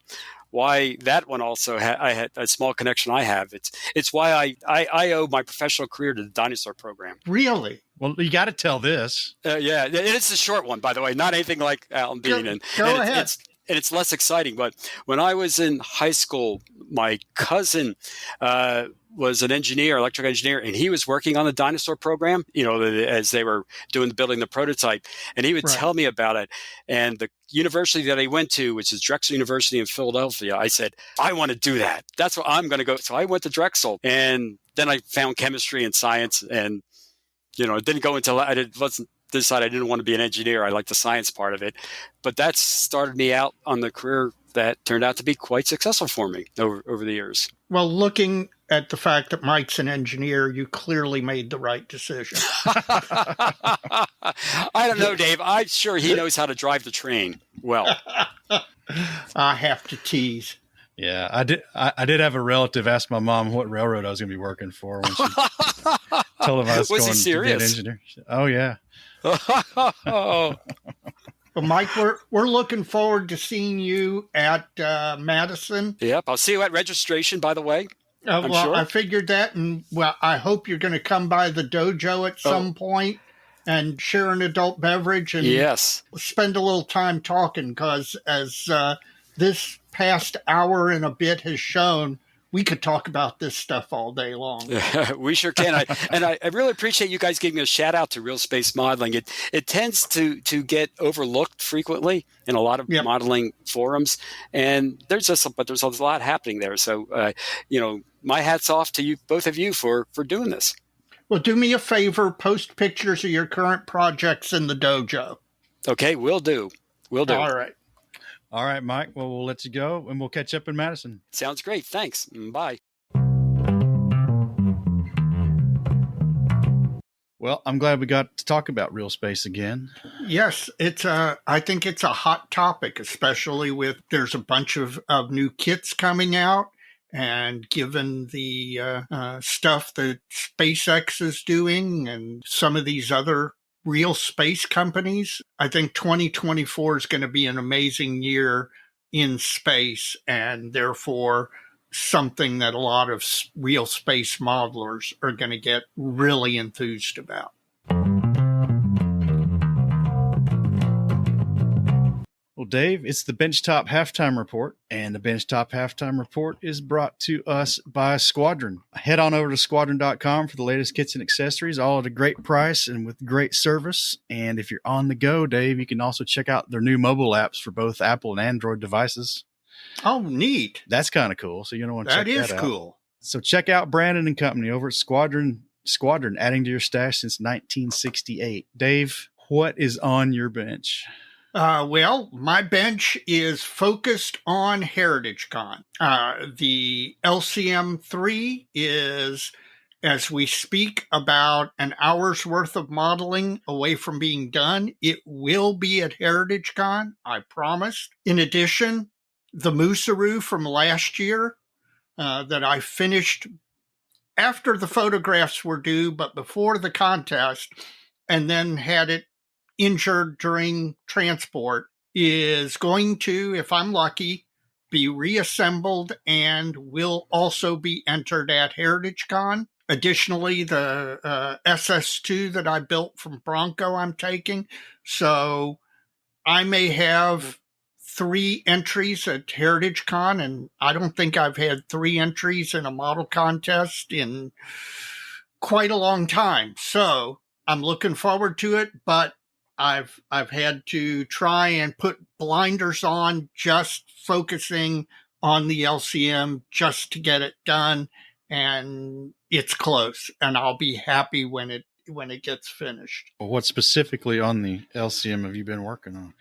why that one also I had a small connection I have. It's why I owe my professional career to the dinosaur program. Really? Well, you got to tell this. Yeah, it's a short one, by the way, not anything like Alan Bean. Go ahead. It's less exciting. But when I was in high school, my cousin was an engineer, electrical engineer, and he was working on the dinosaur program, as they were building the prototype. And he would tell me about it. And the university that I went to, which is Drexel University in Philadelphia, I said, I want to do that. That's where I'm going to go. So I went to Drexel, and then I found chemistry and science, and it didn't go until I decided I didn't want to be an engineer. I liked the science part of it. But that started me out on the career that turned out to be quite successful for me over the years. Well, looking at the fact that Mike's an engineer, you clearly made the right decision. I don't know, Dave. I'm sure he knows how to drive the train well. I have to tease. Yeah, I did have a relative ask my mom what railroad I was going to be working for when she told him I was going to be an engineer. Oh, yeah. Well, Mike, we're looking forward to seeing you at Madison. Yep, I'll see you at registration, by the way. Sure. I figured that, and I hope you're going to come by the dojo at some point. and share an adult beverage and Yes. spend a little time talking, because as this past hour and a bit has shown, we could talk about this stuff all day long. We sure can. I really appreciate you guys giving a shout out to Real Space Modeling. It tends to get overlooked frequently in a lot of modeling forums, and there's a lot happening there. So, my hat's off to you, both of you, for doing this. Well, do me a favor, post pictures of your current projects in the dojo. Okay, will do. Will do. All right, Mike. Well, we'll let you go, and we'll catch up in Madison. Sounds great. Thanks. Bye. Well, I'm glad we got to talk about Real Space again. Yes, I think it's a hot topic, especially with there's a bunch of new kits coming out, and given the stuff that SpaceX is doing and some of these other real space companies, I think 2024 is going to be an amazing year in space, and therefore something that a lot of real space modelers are going to get really enthused about. Well, Dave, it's the Benchtop Halftime Report, and the Benchtop Halftime Report is brought to us by Squadron. Head on over to squadron.com for the latest kits and accessories, all at a great price and with great service. And if you're on the go, Dave, you can also check out their new mobile apps for both Apple and Android devices. Oh, neat. That's kind of cool. So you don't want to check that out. That is cool. So check out Brandon and Company over at Squadron, adding to your stash since 1968. Dave, what is on your bench? Well, my bench is focused on Heritage Con. The LCM3 is, as we speak, about an hour's worth of modeling away from being done. It will be at Heritage Con, I promised. In addition, the Moosaroo from last year that I finished after the photographs were due, but before the contest, and then had it injured during transport, is going to, if I'm lucky, be reassembled and will also be entered at Heritage Con. Additionally, the SS2 that I built from Bronco I'm taking. So I may have 3 entries at Heritage Con, and I don't think I've had 3 entries in a model contest in quite a long time. So I'm looking forward to it, but I've had to try and put blinders on, just focusing on the LCM just to get it done, and it's close, and I'll be happy when it gets finished. Well, what specifically on the LCM have you been working on?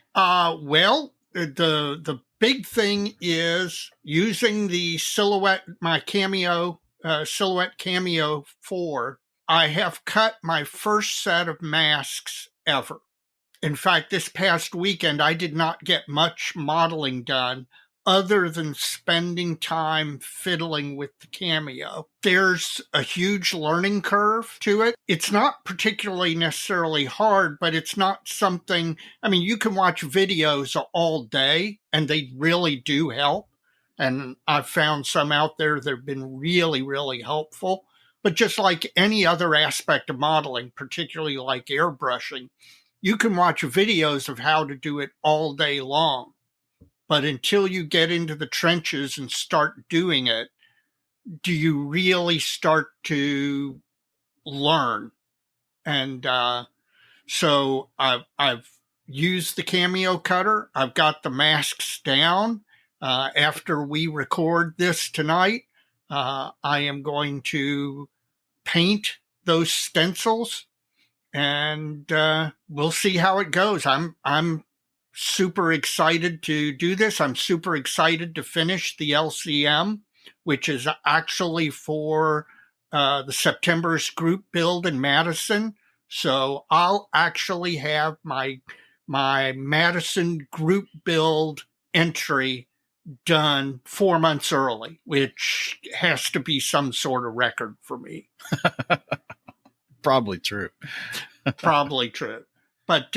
Well, the big thing is using the silhouette, my Cameo silhouette Cameo 4. I have cut my first set of masks ever. In fact, this past weekend, I did not get much modeling done other than spending time fiddling with the Cameo. There's a huge learning curve to it. It's not particularly necessarily hard, but it's not something, I mean, you can watch videos all day and they really do help. And I've found some out there that have been really, really helpful. But just like any other aspect of modeling, particularly like airbrushing, you can watch videos of how to do it all day long, but until you get into the trenches and start doing it, do you really start to learn? And so I've used the Cameo cutter. I've got the masks down. After we record this tonight, I am going to paint those stencils, and we'll see how it goes. I'm super excited to do this. I'm super excited to finish the LCM, which is actually for the September's group build in Madison. So I'll actually have my Madison group build entry done 4 months early, which has to be some sort of record for me. Probably true. Probably true. But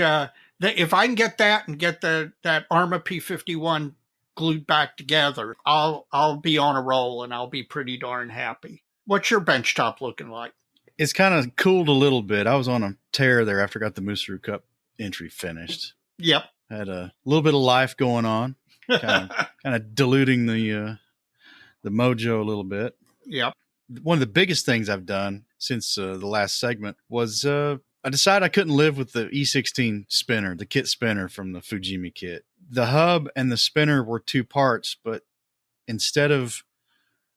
if I can get that and get that Arma P51 glued back together, I'll be on a roll, and I'll be pretty darn happy. What's your benchtop looking like? It's kind of cooled a little bit. I was on a tear there after I got the Mooseru Cup entry finished. Yep. Had a little bit of life going on, kind of diluting the mojo a little bit. Yep. One of the biggest things I've done since the last segment was I decided I couldn't live with the E16 spinner, the kit spinner from the Fujimi kit. The hub and the spinner were two parts, but instead of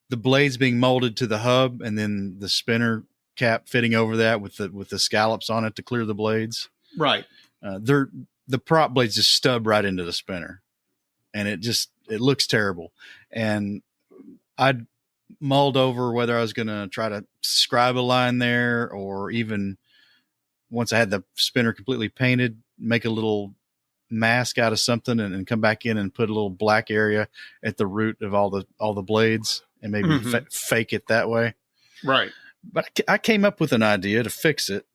the blades being molded to the hub and then the spinner cap fitting over that with the scallops on it to clear the blades, right? The prop blades just stub right into the spinner, and it looks terrible. And I'd mulled over whether I was going to try to scribe a line there, or even once I had the spinner completely painted, make a little mask out of something and come back in and put a little black area at the root of all the blades and maybe fake it that way. Right. But I came up with an idea to fix it,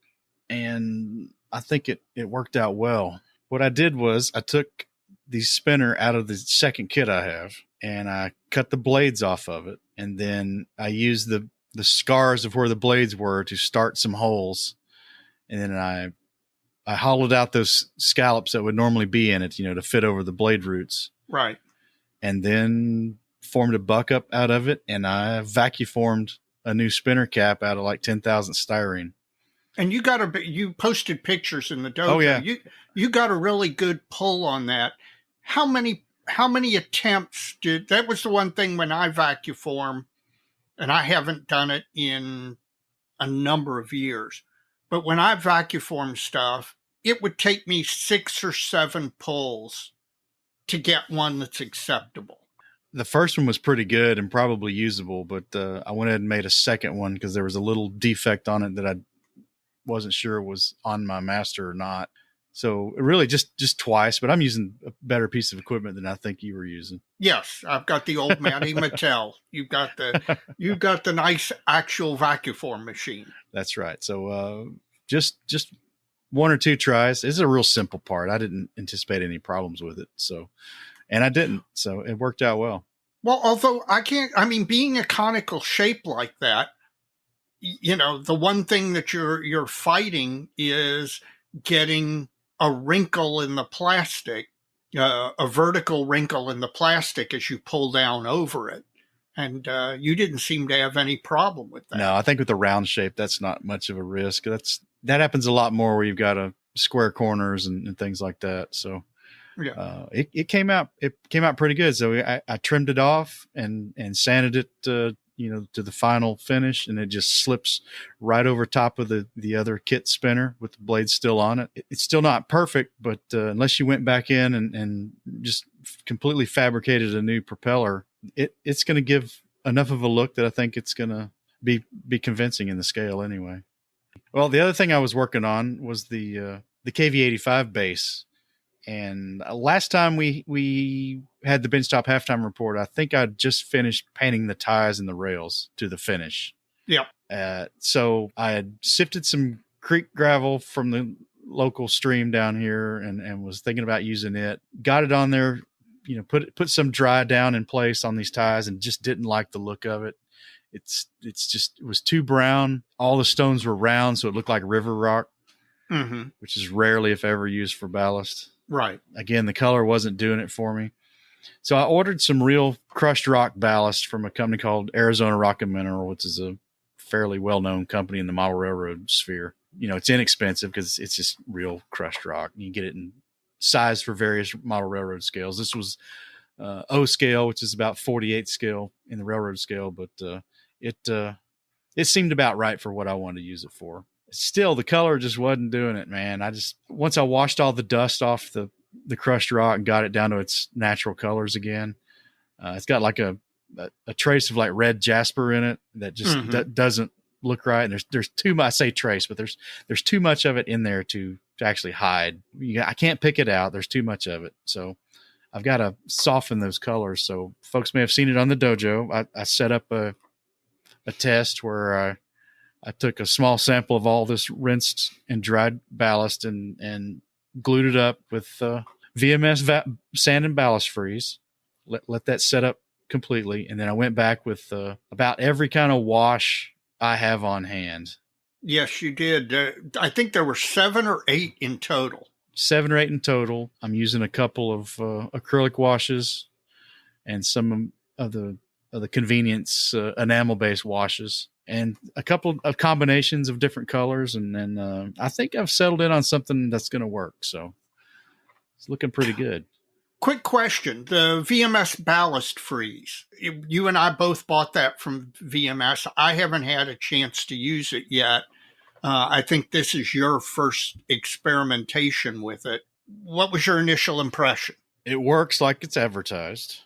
and I think it worked out well. What I did was I took the spinner out of the second kit I have, and I cut the blades off of it, and then I used the scars of where the blades were to start some holes, and then I hollowed out those scallops that would normally be in it, to fit over the blade roots. Right. And then formed a buck up out of it, and I vacuum formed a new spinner cap out of like 10,000 styrene. And you posted pictures in the dojo. Oh, yeah. You got a really good pull on that. How many attempts that was the one thing when I vacuum form, and I haven't done it in a number of years, but when I vacuum form stuff, it would take me 6 or 7 pulls to get one that's acceptable. The first one was pretty good and probably usable, but I went ahead and made a second one because there was a little defect on it that I wasn't sure was on my master or not. So really just twice, but I'm using a better piece of equipment than I think you were using. Yes, I've got the old Matty Mattel. You've got the nice actual vacuum form machine. That's right. So just 1 or 2 tries. It's a real simple part. I didn't anticipate any problems with it. And I didn't. So it worked out well. Well, although being a conical shape like that, the one thing that you're fighting is getting a wrinkle in the plastic, a vertical wrinkle in the plastic as you pull down over it. And you didn't seem to have any problem with that. No, I think with the round shape, that's not much of a risk. That happens a lot more where you've got square corners and things like that. So yeah, it came out pretty good. So I trimmed it off and sanded it, to the final finish, and it just slips right over top of the other kit spinner with the blade still on it. It's still not perfect, but unless you went back in and just completely fabricated a new propeller, it's going to give enough of a look that I think it's going to be convincing in the scale anyway. Well, the other thing I was working on was the KV85 base. And last time we had the benchtop halftime report, I think I just finished painting the ties and the rails to the finish. Yep. So I had sifted some creek gravel from the local stream down here and was thinking about using it. Got it on there, put some dry down in place on these ties, and just didn't like the look of it. It was too brown. All the stones were round, so it looked like river rock, which is rarely, if ever, used for ballast. Right. Again, the color wasn't doing it for me. So I ordered some real crushed rock ballast from a company called Arizona Rock and Mineral, which is a fairly well-known company in the model railroad sphere. It's inexpensive because it's just real crushed rock. You can get it in size for various model railroad scales. This was O scale, which is about 48 scale in the railroad scale, but it seemed about right for what I wanted to use it for. Still, the color just wasn't doing it, man. Once I washed all the dust off the crushed rock and got it down to its natural colors again, it's got like a trace of like red jasper in it that just doesn't look right. And there's too much. I say trace, but there's too much of it in there to actually hide. I can't pick it out. There's too much of it. So I've got to soften those colors. So folks may have seen it on the dojo. I set up a test where I took a small sample of all this rinsed and dried ballast and glued it up with VMS sand and ballast freeze. Let that set up completely. And then I went back with about every kind of wash I have on hand. Yes, you did. I think there were 7 or 8 in total. 7 or 8 in total. I'm using a couple of acrylic washes and some of the convenience enamel-based washes, and a couple of combinations of different colors. And then I think I've settled in on something that's going to work. So it's looking pretty good. Quick question. The VMS ballast freeze. You and I both bought that from VMS. I haven't had a chance to use it yet. I think this is your first experimentation with it. What was your initial impression? It works like it's advertised.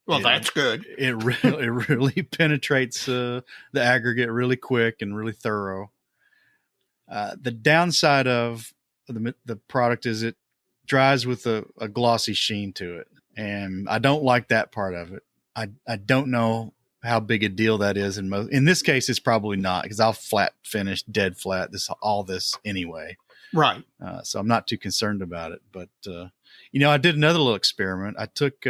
Well, that's good. It really penetrates the aggregate really quick and really thorough. The downside of the product is it dries with a glossy sheen to it, and I don't like that part of it. I don't know how big a deal that is in this case. It's probably not, because I'll flat finish, dead flat all this anyway. Right. So I'm not too concerned about it. But I did another little experiment. I took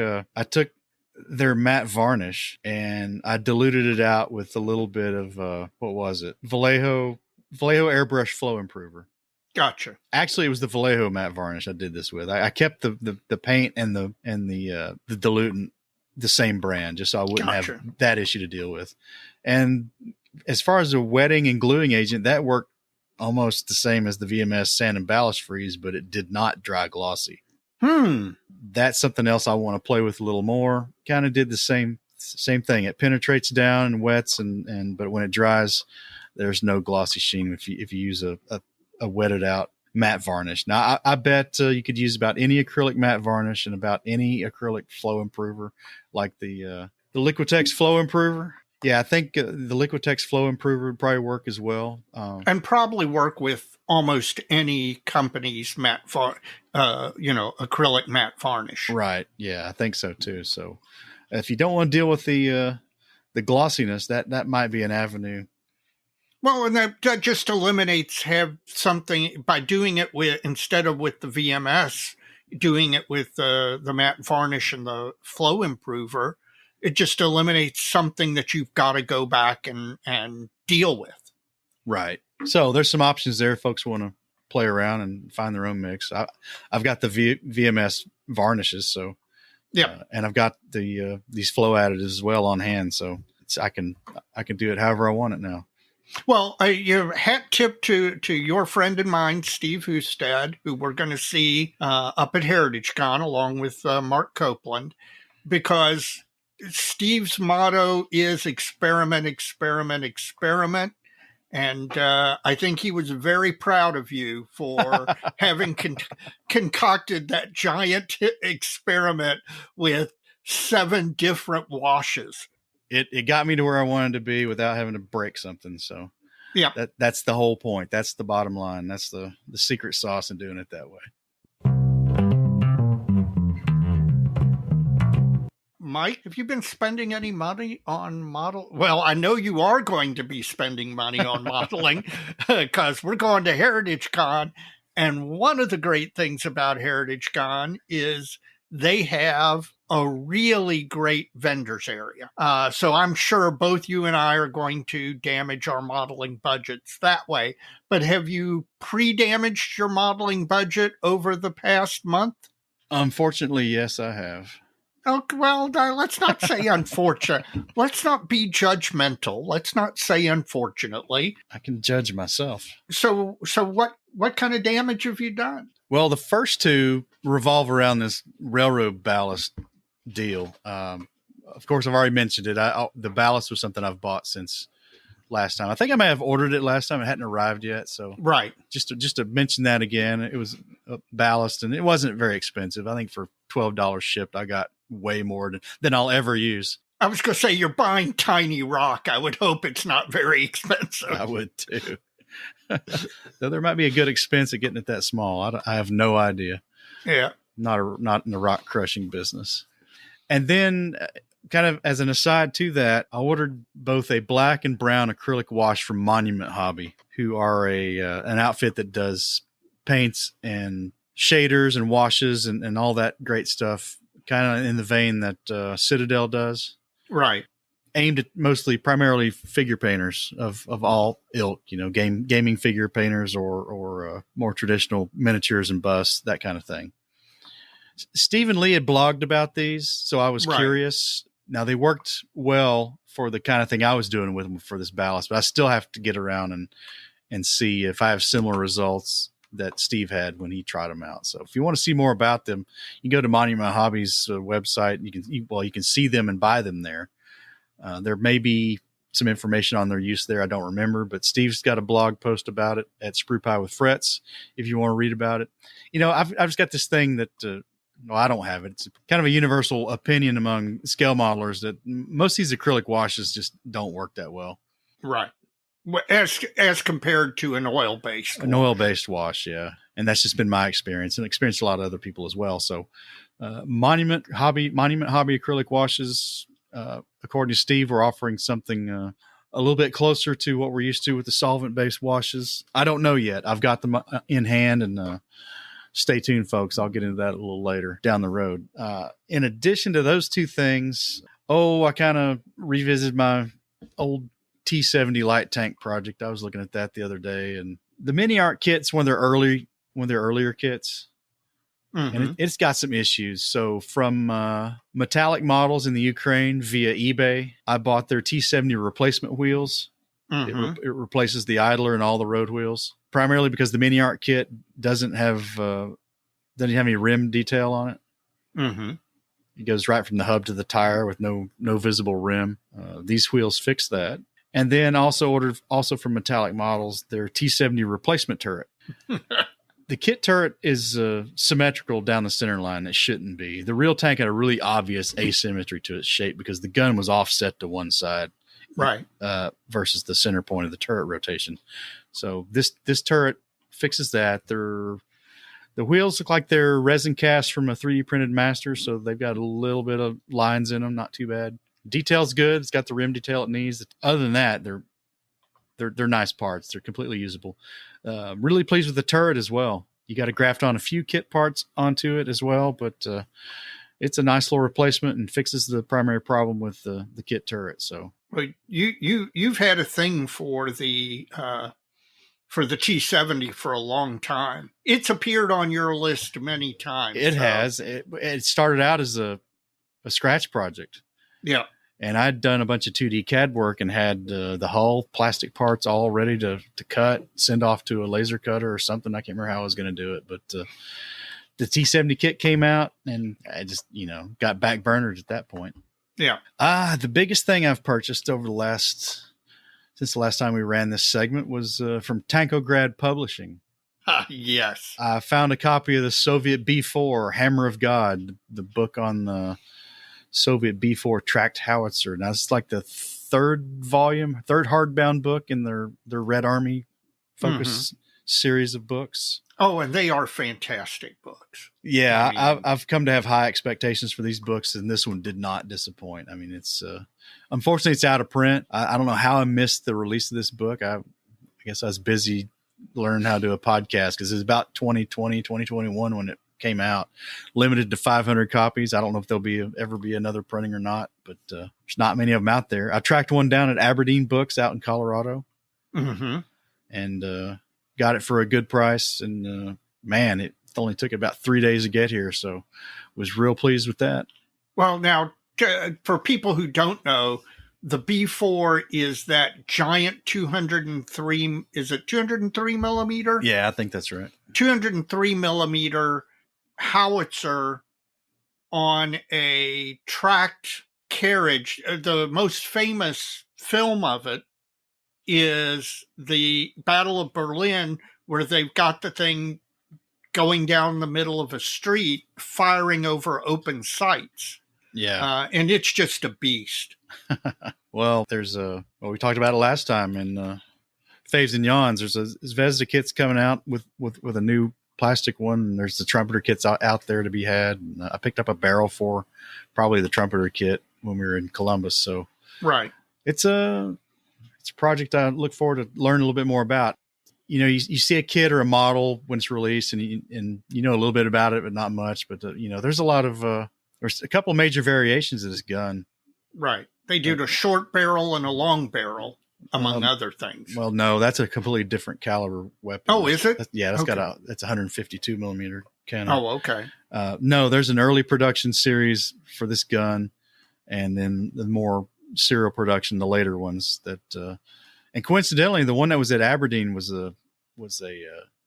their matte varnish and I diluted it out with a little bit of what was it? Vallejo Airbrush Flow Improver. Gotcha. Actually, it was the Vallejo matte varnish I did this with. I kept the paint and the dilutant the same brand, just so I wouldn't have that issue to deal with. And as far as the wetting and gluing agent, that worked almost the same as the VMS sand and ballast freeze, but it did not dry glossy. That's something else I want to play with a little more. Kind of did the same thing. It penetrates down and wets, but when it dries, there's no glossy sheen if you use a wetted out matte varnish. Now, I bet you could use about any acrylic matte varnish and about any acrylic flow improver, like the Liquitex Flow Improver. Yeah, I think the Liquitex Flow Improver would probably work as well. And probably work with almost any company's acrylic matte varnish. Right. Yeah, I think so too. So if you don't want to deal with the glossiness, that might be an avenue. Well, and that just eliminates have something by doing it instead of with the VMS, doing it with the matte varnish and the flow improver. It just eliminates something that you've got to go back and deal with. Right. So there's some options there. Folks want to play around and find their own mix. I've got the VMS varnishes, so yeah, and I've got the these flow additives as well on hand, so I can do it however I want it now. Well, your hat tip to your friend and mine, Steve Hustad, who we're going to see up at Heritage Con along with Mark Copeland, because Steve's motto is experiment, experiment, experiment. And I think he was very proud of you for having concocted that giant experiment with 7 different washes. It got me to where I wanted to be without having to break something. So yeah, that's the whole point. That's the bottom line. That's the secret sauce in doing it that way. Mike, have you been spending any money on model? Well, I know you are going to be spending money on modeling because we're going to Heritage Con. And one of the great things about Heritage Con is they have a really great vendors area. So I'm sure both you and I are going to damage our modeling budgets that way. But have you pre-damaged your modeling budget over the past month? Unfortunately, yes, I have. Oh, well, let's not say unfortunate. Let's not be judgmental. Let's not say unfortunately. I can judge myself. So what kind of damage have you done? Well, the first 2 revolve around this railroad ballast deal. Of course, I've already mentioned it. The ballast was something I've bought since last time. I think I may have ordered it last time. It hadn't arrived yet. So right. Just to mention that again, it was a ballast and it wasn't very expensive. I think for $12 shipped, I got way more than I'll ever use. I was going to say, you're buying tiny rock. I would hope it's not very expensive. I would too. Though there might be a good expense at getting it that small. I have no idea. Yeah. Not in the rock crushing business. And then kind of as an aside to that, I ordered both a black and brown acrylic wash from Monument Hobby, who are an outfit that does paints and shaders and washes and all that great stuff, kind of in the vein that Citadel does. Right. aimed at primarily figure painters of all ilk, gaming figure painters or more traditional miniatures and busts, that kind of thing. Stephen Lee had blogged about these, so I was curious. Now, they worked well for the kind of thing I was doing with them for this ballast, but I still have to get around and see if I have similar results that Steve had when he tried them out. So if you want to see more about them, you can go to Monument Hobbies website. You can see them and buy them there. There may be some information on their use there. I don't remember, but Steve's got a blog post about it at Sprue Pie with Frets if you want to read about it. I've just got this thing that I don't have it. It's kind of a universal opinion among scale modelers that most of these acrylic washes just don't work that well. Right. As compared to an oil-based wash. An oil-based wash, yeah. And that's just been my experience and experience a lot of other people as well. So Monument Hobby acrylic washes, according to Steve, we're offering something a little bit closer to what we're used to with the solvent-based washes. I don't know yet. I've got them in hand, and stay tuned, folks. I'll get into that a little later down the road. In addition to those two things, I kind of revisited my old T70 light tank project. I was looking at that the other day, and the mini art kits, when they're earlier kits, and it's got some issues. So from Metallic Models in the Ukraine via eBay, I bought their T70 replacement wheels. It replaces the idler and all the road wheels, primarily because the mini art kit doesn't have any rim detail on it. It goes right from the hub to the tire with no visible rim. These wheels fix that. And then ordered from Metallic Models their T70 replacement turret. The kit turret is symmetrical down the center line. It shouldn't be. The real tank had a really obvious asymmetry to its shape because the gun was offset to one side, right? Versus the center point of the turret rotation. So this turret fixes that. The wheels look like they're resin cast from a 3D printed master, so they've got a little bit of lines in them. Not too bad. Detail's good. It's got the rim detail it needs. Other than that, they're nice parts. They're completely usable. Really pleased with the turret as well. You got to graft on a few kit parts onto it as well, but it's a nice little replacement and fixes the primary problem with the kit turret. So, well, you've had a thing for the T70 for a long time. It's appeared on your list many times. It has. It started out as a scratch project. Yeah. And I'd done a bunch of 2D CAD work and had the hull, plastic parts all ready to cut, send off to a laser cutter or something. I can't remember how I was going to do it, but the T70 kit came out and I just, got backburnered at that point. Yeah. The biggest thing I've purchased over since the last time we ran this segment was from Tankograd Publishing. Yes. I found a copy of the Soviet B4 Hammer of God, the book on the Soviet B4 tracked howitzer. Now it's like the third hardbound book in their Red Army focus series of books. Oh, and they are fantastic books. Yeah, I've come to have high expectations for these books, and this one did not disappoint. I mean, it's unfortunately it's out of print. I don't know how I missed the release of this book. I guess I was busy learning how to do a podcast because it was about 2021 when it came out, limited to 500 copies. I don't know if there'll ever be another printing or not, but there's not many of them out there. I tracked one down at Aberdeen Books out in Colorado, and got it for a good price. And man, it only took about 3 days to get here, so was real pleased with that. Well, now for people who don't know, the B4 is that giant 203. Is it 203 millimeter? Yeah, I think that's right. 203 millimeter howitzer on a tracked carriage. The most famous film of it is the Battle of Berlin, where they've got the thing going down the middle of a street, firing over open sights. Yeah. And it's just a beast. Well, there's we talked about it last time in Faves and Yawns. There's a Zvezda kit's coming out with a new plastic one, and there's the trumpeter kits out there to be had. And I picked up a barrel for probably the trumpeter kit when we were in Columbus. So right, it's a project I look forward to learn a little bit more about. You see a kit or a model when it's released, and you know a little bit about it, but not much. But there's a lot of there's a couple of major variations of this gun. Right. They did a short barrel and a long barrel, among other things. Well, no, that's a completely different caliber weapon. Oh, is it? That's Okay. that's 152 millimeter cannon. Oh, okay. No, there's an early production series for this gun, and then the more serial production, the later ones that, and coincidentally, the one that was at Aberdeen was a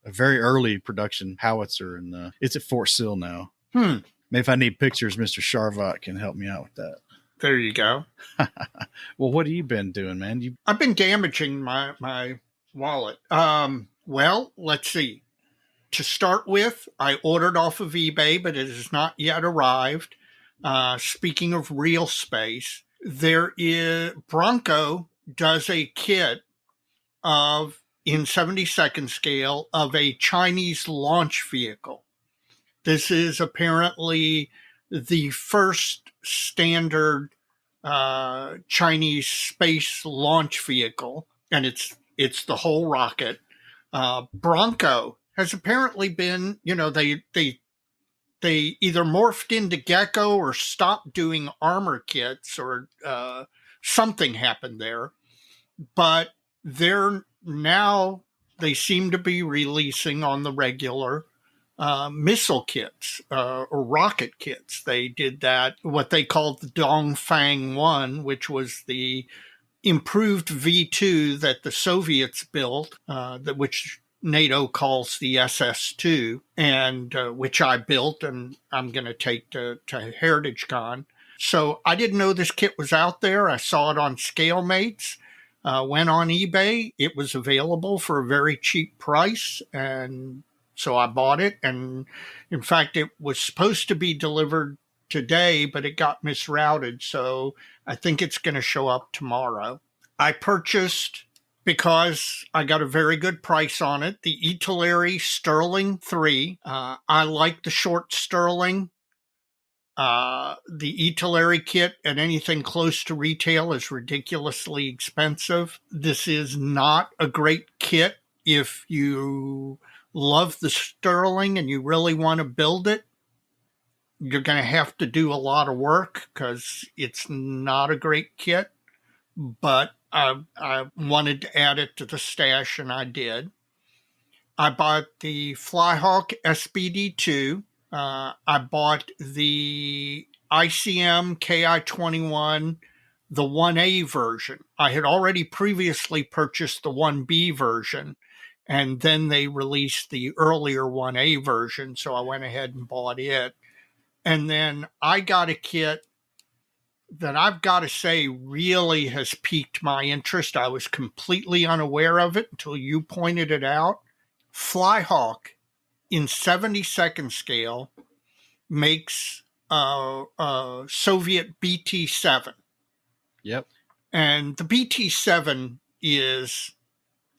very early production howitzer, and it's at Fort Sill now. Maybe if I need pictures, Mr. Sharvat can help me out with that. There you go. Well, what have you been doing, man? I've been damaging my wallet. Well, let's see. To start with, I ordered off of eBay, but it has not yet arrived. Speaking of real space, Bronco does a kit in 72nd scale of a Chinese launch vehicle. This is apparently the first standard Chinese space launch vehicle, and it's the whole rocket. Bronco has apparently been, they either morphed into Gecko or stopped doing armor kits, or something happened there. But they seem to be releasing on the regular missile kits or rocket kits. They did that, what they called the Dongfang 1, which was the improved V2 that the Soviets built, which NATO calls the SS2, and which I built and I'm going to take to Heritage Con. So I didn't know this kit was out there. I saw it on ScaleMates, went on eBay. It was available for a very cheap price, and so I bought it. And in fact, it was supposed to be delivered today, but it got misrouted. So I think it's going to show up tomorrow. I purchased, because I got a very good price on it, the Italeri Sterling 3. I like the short Sterling. The Italeri kit at anything close to retail is ridiculously expensive. This is not a great kit if you love the Sterling and you really want to build it. You're going to have to do a lot of work because it's not a great kit, but I wanted to add it to the stash, and I did. I bought the Flyhawk SBD2. I bought the ICM KI-21, the 1A version. I had already previously purchased the 1B version, and then they released the earlier 1A version, so I went ahead and bought it. And then I got a kit that I've got to say really has piqued my interest. I was completely unaware of it until you pointed it out. Flyhawk in 72nd scale makes a Soviet BT-7. Yep. And the BT-7 is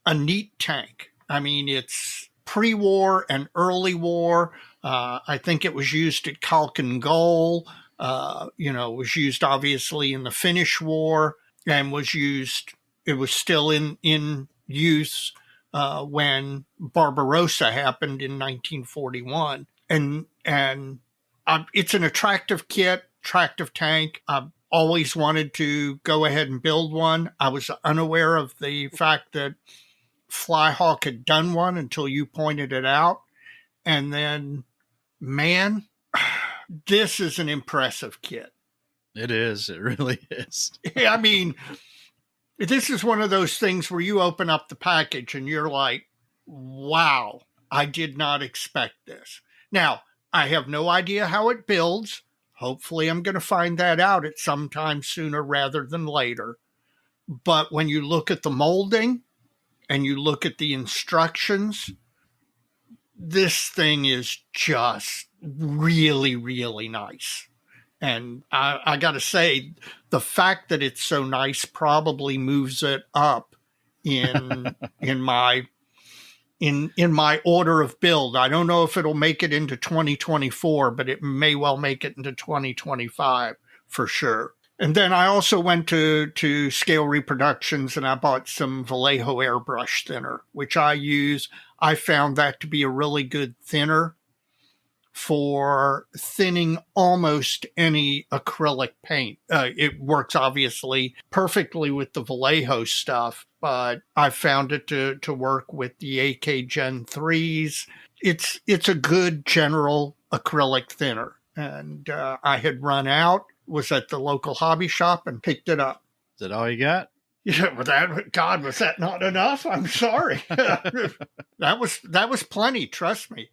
a neat tank. I mean, it's pre-war and early war. I think it was used at Khalkhin Gol. It was used obviously in the Finnish War, and it was still in use when Barbarossa happened in 1941. And it's an attractive kit, attractive tank. I've always wanted to go ahead and build one. I was unaware of the fact that Flyhawk had done one until you pointed it out. And then, man, this is an impressive kit. It is. It really is. I mean, this is one of those things where you open up the package and you're like, wow, I did not expect this. Now, I have no idea how it builds. Hopefully, I'm going to find that out at some time sooner rather than later. But when you look at the molding and you look at the instructions, this thing is just really, really nice. And I got to say, the fact that it's so nice probably moves it up in my order of build. I don't know if it'll make it into 2024, but it may well make it into 2025 for sure. And then I also went to Scale Reproductions and I bought some Vallejo airbrush thinner, which I use. I found that to be a really good thinner for thinning almost any acrylic paint. It works obviously perfectly with the Vallejo stuff, but I found it to work with the AK Gen 3s. It's a good general acrylic thinner. And I had run out, was at the local hobby shop and picked it up. Is that all you got? Yeah, but God, was that not enough? I'm sorry. That was plenty, trust me.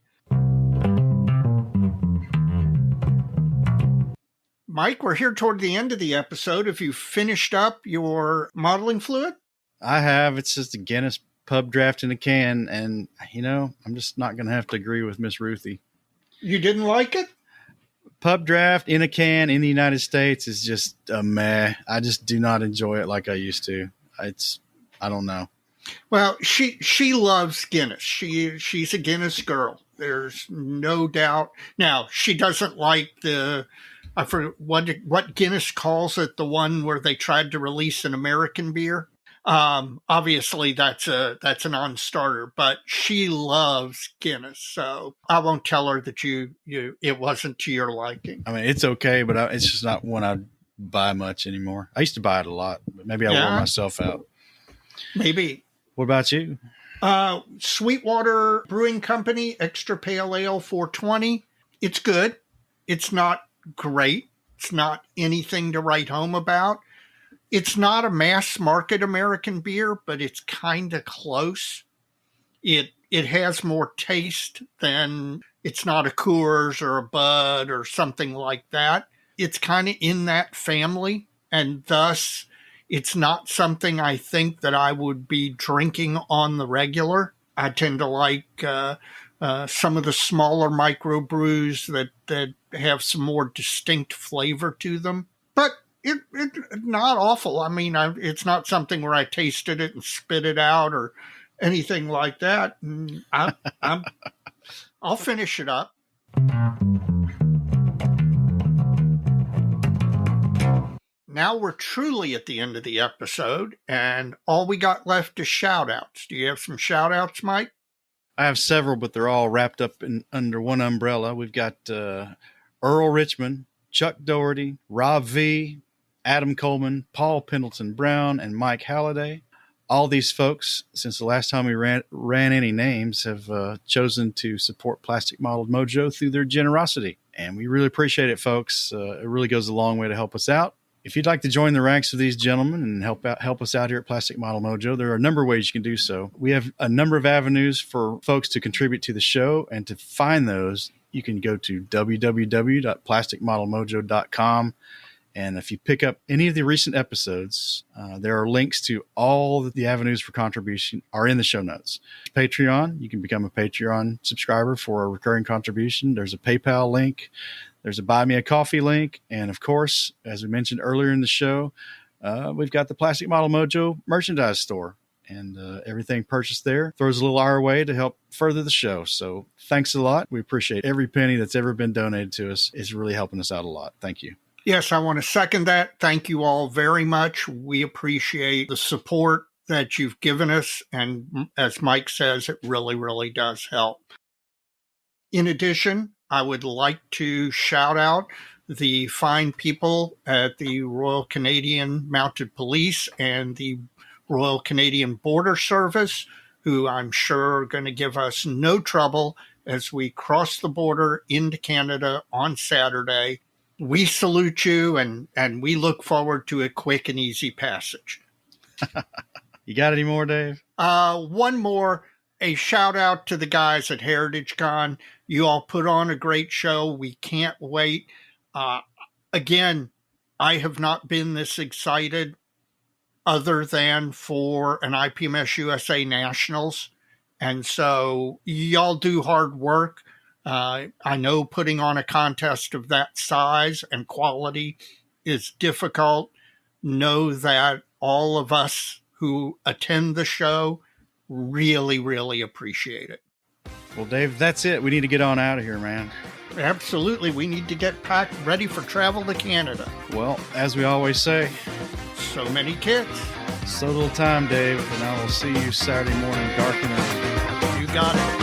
Mike, we're here toward the end of the episode. Have you finished up your modeling fluid? I have. It's just a Guinness pub draft in a can, and I'm just not going to have to agree with Miss Ruthie. You didn't like it? Pub draft in a can in the United States is just a meh. I just do not enjoy it like I used to. I don't know. Well, she loves Guinness. She's a Guinness girl. There's no doubt. Now, she doesn't like I forget what Guinness calls it, the one where they tried to release an American beer. Obviously that's a non-starter, but she loves Guinness. So I won't tell her that it wasn't to your liking. I mean, it's okay, but it's just not one I'd buy much anymore. I used to buy it a lot, but maybe I wore myself out. Maybe. What about you? Sweetwater Brewing Company Extra Pale Ale 420. It's good. It's not great. It's not anything to write home about. It's not a mass market American beer, but it's kind of close. It has more taste than, it's not a Coors or a Bud or something like that. It's kind of in that family, and thus it's not something I think that I would be drinking on the regular. I tend to like some of the smaller microbrews that have some more distinct flavor to them. But it's not awful. I mean, it's not something where I tasted it and spit it out or anything like that. I'll finish it up. Now we're truly at the end of the episode, and all we got left is shout-outs. Do you have some shout-outs, Mike? I have several, but they're all wrapped up under one umbrella. We've got Earl Richmond, Chuck Doherty, Rob V., Adam Coleman, Paul Pendleton Brown, and Mike Halliday. All these folks, since the last time we ran any names, have chosen to support Plastic Modeled Mojo through their generosity. And we really appreciate it, folks. It really goes a long way to help us out. If you'd like to join the ranks of these gentlemen and help us out here at Plastic Model Mojo, there are a number of ways you can do so. We have a number of avenues for folks to contribute to the show, and to find those, you can go to www.plasticmodelmojo.com. And if you pick up any of the recent episodes, there are links to all the avenues for contribution are in the show notes. Patreon, you can become a Patreon subscriber for a recurring contribution. There's a PayPal link. There's a Buy Me a Coffee link. And of course, as we mentioned earlier in the show, we've got the Plastic Model Mojo merchandise store. And everything purchased there throws a little our way to help further the show. So thanks a lot. We appreciate every penny that's ever been donated to us. It's really helping us out a lot. Thank you. Yes, I want to second that. Thank you all very much. We appreciate the support that you've given us. And as Mike says, it really, really does help. In addition, I would like to shout out the fine people at the Royal Canadian Mounted Police and the Royal Canadian Border Service, who I'm sure are going to give us no trouble as we cross the border into Canada on Saturday. We salute you, and we look forward to a quick and easy passage. You got any more, Dave? One more. A shout out to the guys at Heritage Con. You all put on a great show. We can't wait. Again, I have not been this excited other than for an IPMS USA Nationals. And so y'all do hard work. I know putting on a contest of that size and quality is difficult. Know that all of us who attend the show really, really appreciate it. Well, Dave, that's it. We need to get on out of here, man. Absolutely. We need to get packed, ready for travel to Canada. Well, as we always say, so many kids. So little time, Dave, and I will see you Saturday morning, dark and early. You got it.